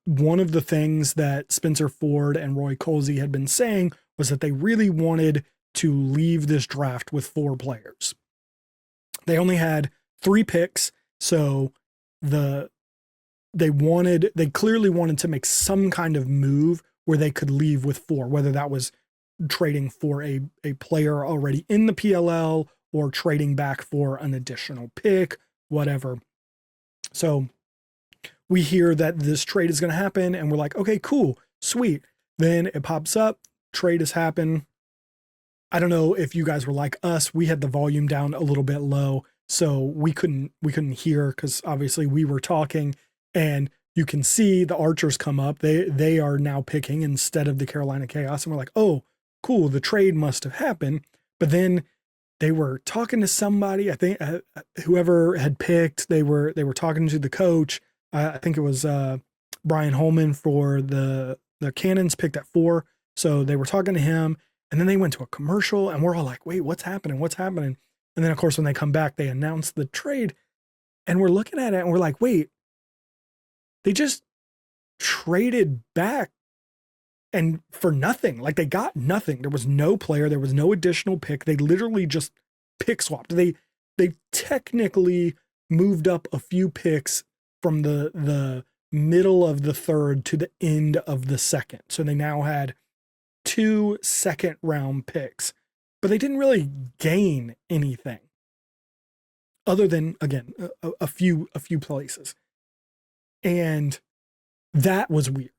one of the things that Spencer Ford and Roy Colsey had been saying was that they really wanted to leave this draft with 4 players. They only had 3 picks, so they clearly wanted to make some kind of move where they could leave with 4, whether that was trading for a player already in the PLL or trading back for an additional pick, whatever. So we hear that this trade is going to happen, and we're like, okay, cool, sweet. Then it pops up, trade has happened. I don't know if you guys were like us. We had the volume down a little bit low, so we couldn't hear, because obviously we were talking, and you can see the Archers come up. They are now picking instead of the Carolina Chaos, and we're like, oh, cool, the trade must have happened. But then they were talking to somebody. I think whoever had picked, they were talking to the coach. I think it was Brian Holman for the Cannons picked at 4. So they were talking to him, and then they went to a commercial, and we're all like, wait, what's happening? What's happening? And then, of course, when they come back, they announce the trade, and we're looking at it, and we're like, wait, they just traded back and for nothing. Like, they got nothing. There was no player. There was no additional pick. They literally just pick swapped. They technically moved up a few picks from the middle of the third to the end of the second. So they now had 2 second-round picks, but they didn't really gain anything other than, again, a few places. And that was weird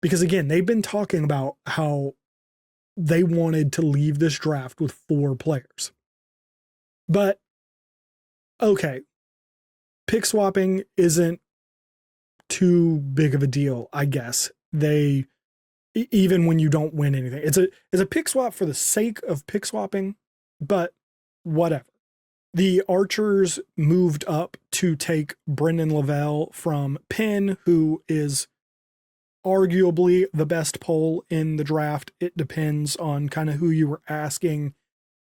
because, again, they've been talking about how they wanted to leave this draft with 4 players. But, okay, pick swapping isn't too big of a deal, I guess. Even when you don't win anything, it's a pick swap for the sake of pick swapping, but whatever. The Archers moved up to take Brendan Lavelle from Penn, who is arguably the best poll in the draft. It depends on kind of who you were asking.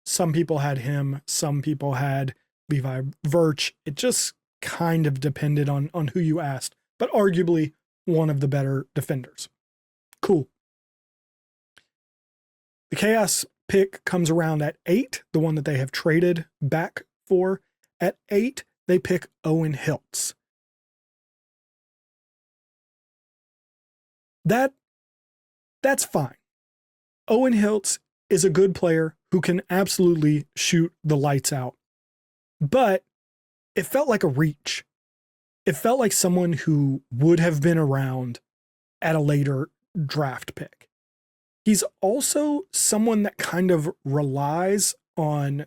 Some people had him, some people had Levi Virch. It just kind of depended on who you asked, but arguably one of the better defenders. Cool. The Chaos pick comes around at 8, the one that they have traded back for. At 8, they pick Owen Hiltz. That's fine. Owen Hiltz is a good player who can absolutely shoot the lights out. But it felt like a reach. It felt like someone who would have been around at a later draft pick. He's also someone that kind of relies on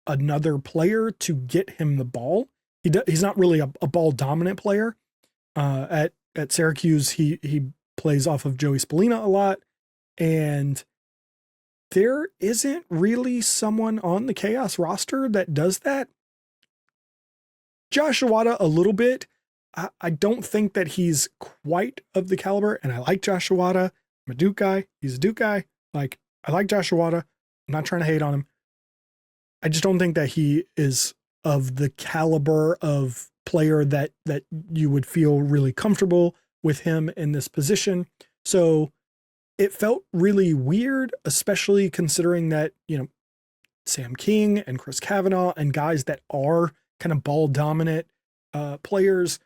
another player to get him the ball. He's not really a ball dominant player. At Syracuse, he plays off of Joey Spallina a lot, and there isn't really someone on the Chaos roster that does that. Josh Awada a little bit. I don't think that he's quite of the caliber, and I like Josh Awada. I'm a Duke guy. He's a Duke guy. Like, I like Josh Awada. I'm not trying to hate on him. I just don't think that he is of the caliber of player that you would feel really comfortable with him in this position. So it felt really weird, especially considering that, Sam King and Chris Kavanaugh and guys that are kind of ball dominant players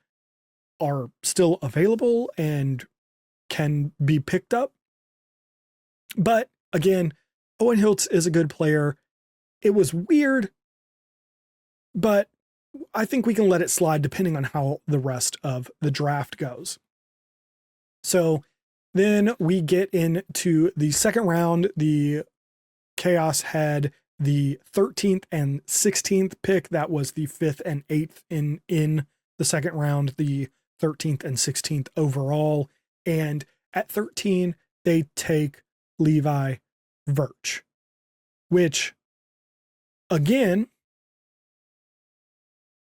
are still available and can be picked up. But again, Owen Hiltz is a good player. It was weird, but I think we can let it slide depending on how the rest of the draft goes. So then we get into the second round. The Chaos had the 13th and 16th pick. That was the 5th and 8th in the second round, the 13th and 16th overall. And at 13, they take Levi Virch, which, again,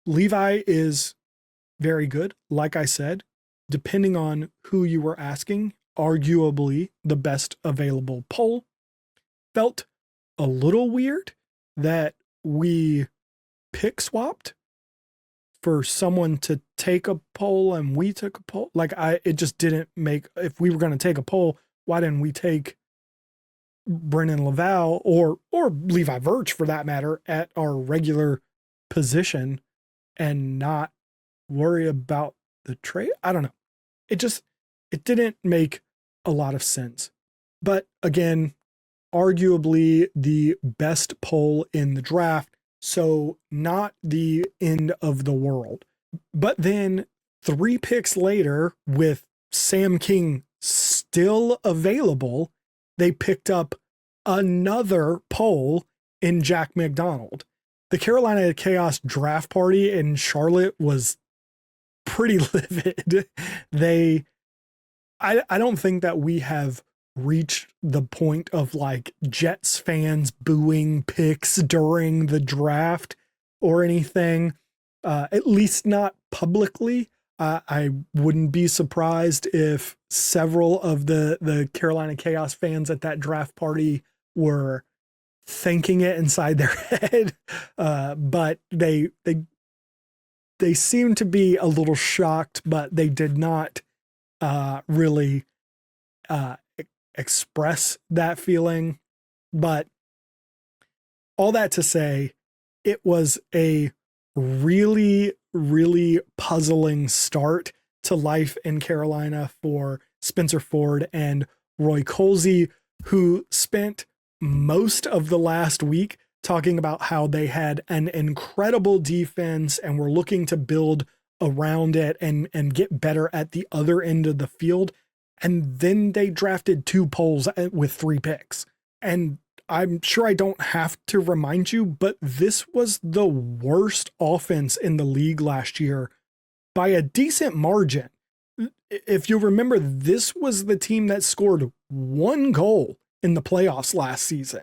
Levi is very good. Like I said, depending on who you were asking, arguably the best available poll. Felt a little weird that we pick swapped for someone to take a poll and we took a poll. Like, it just didn't make, if we were going to take a poll, why didn't we take Brennan Lavelle or Levi Virch for that matter at our regular position and not worry about the trade? I don't know. It didn't make a lot of sense. But again, arguably the best poll in the draft, so not the end of the world. But then 3 picks later, with Sam King still available, they picked up another poll in Jack McDonald. The Carolina Chaos draft party in Charlotte was pretty livid. I don't think that we have reached the point of like Jets fans booing picks during the draft or anything, at least not publicly. I wouldn't be surprised if several of the Carolina Chaos fans at that draft party were thinking it inside their head, but they seemed to be a little shocked, but they did not really express that feeling. But all that to say, it was a really, really puzzling start to life in Carolina for Spencer Ford and Roy Colsey, who spent most of the last week talking about how they had an incredible defense and were looking to build around it and get better at the other end of the field. And then they drafted 2 polls with 3 picks. And I'm sure I don't have to remind you, but this was the worst offense in the league last year by a decent margin. If you remember, this was the team that scored 1 goal in the playoffs last season.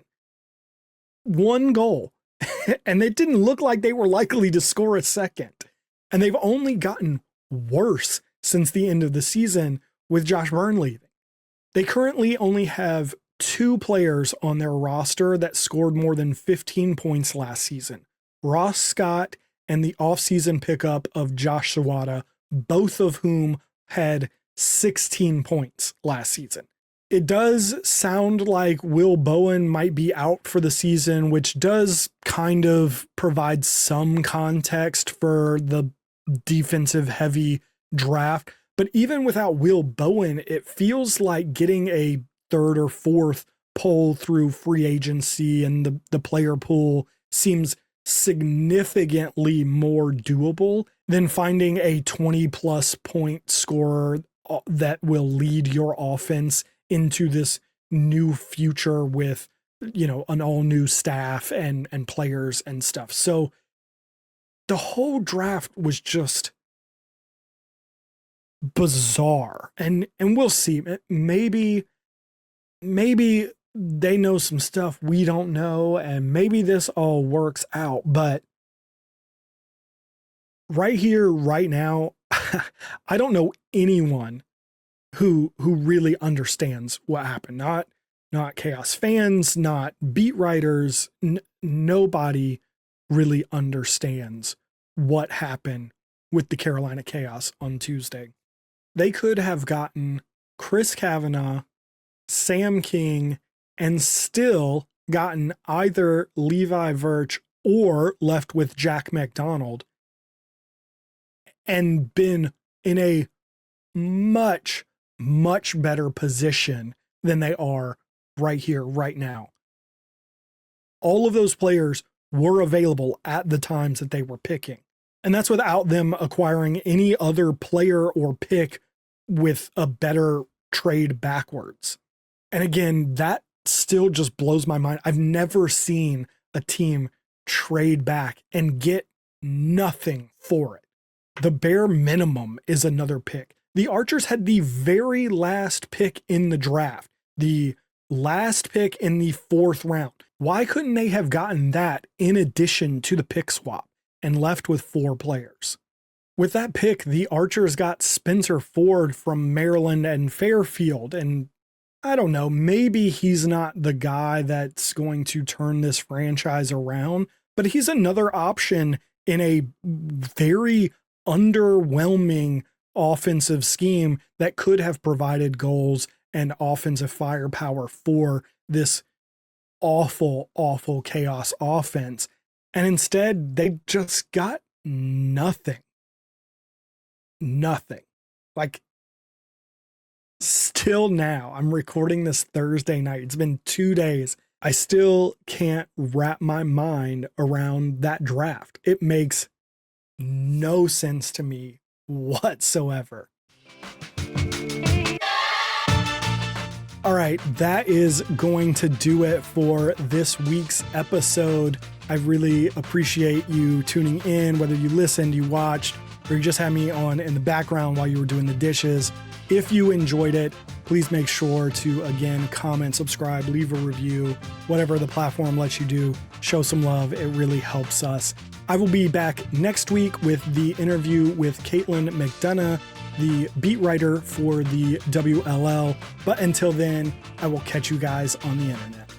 1 goal. And it didn't look like they were likely to score a second. And they've only gotten worse since the end of the season with Josh Byrne leaving. They currently only have 2 players on their roster that scored more than 15 points last season. Ross Scott and the offseason pickup of Josh Sawada, both of whom had 16 points last season. It does sound like Will Bowen might be out for the season, which does kind of provide some context for the defensive heavy draft. But even without Will Bowen, it feels like getting a 3rd or 4th poll through free agency and the player pool seems significantly more doable than finding a 20+ point scorer that will lead your offense into this new future with, an all new staff and players and stuff. So the whole draft was just bizarre, and we'll see. Maybe they know some stuff we don't know, and maybe this all works out. But right here, right now, I don't know anyone who really understands what happened. Not Chaos fans, not beat writers. Nobody really understands what happened with the Carolina Chaos on Tuesday. They could have gotten Chris Kavanagh, Sam King, and still gotten either Levi Virch or left with Jack McDonald and been in a much, much better position than they are right here, right now. All of those players were available at the times that they were picking. And that's without them acquiring any other player or pick with a better trade backwards. And again, that still just blows my mind. I've never seen a team trade back and get nothing for it. The bare minimum is another pick. The Archers had the very last pick in the draft, the last pick in the 4th round. Why couldn't they have gotten that in addition to the pick swap and left with 4 players? With that pick, the Archers got Spencer Ford from Maryland and Fairfield, and I don't know, maybe he's not the guy that's going to turn this franchise around, but he's another option in a very underwhelming offensive scheme that could have provided goals and offensive firepower for this awful, awful Chaos offense. And instead, they just got nothing. Nothing. Like, still now, I'm recording this Thursday night. It's been 2 days. I still can't wrap my mind around that draft. It makes no sense to me whatsoever. All right, that is going to do it for this week's episode. I really appreciate you tuning in, whether you listened, you watched, or you just had me on in the background while you were doing the dishes. If you enjoyed it, please make sure to, again, comment, subscribe, leave a review, whatever the platform lets you do. Show some love. It really helps us. I will be back next week with the interview with Caitlin McDonough, the beat writer for the WLL. But until then, I will catch you guys on the internet.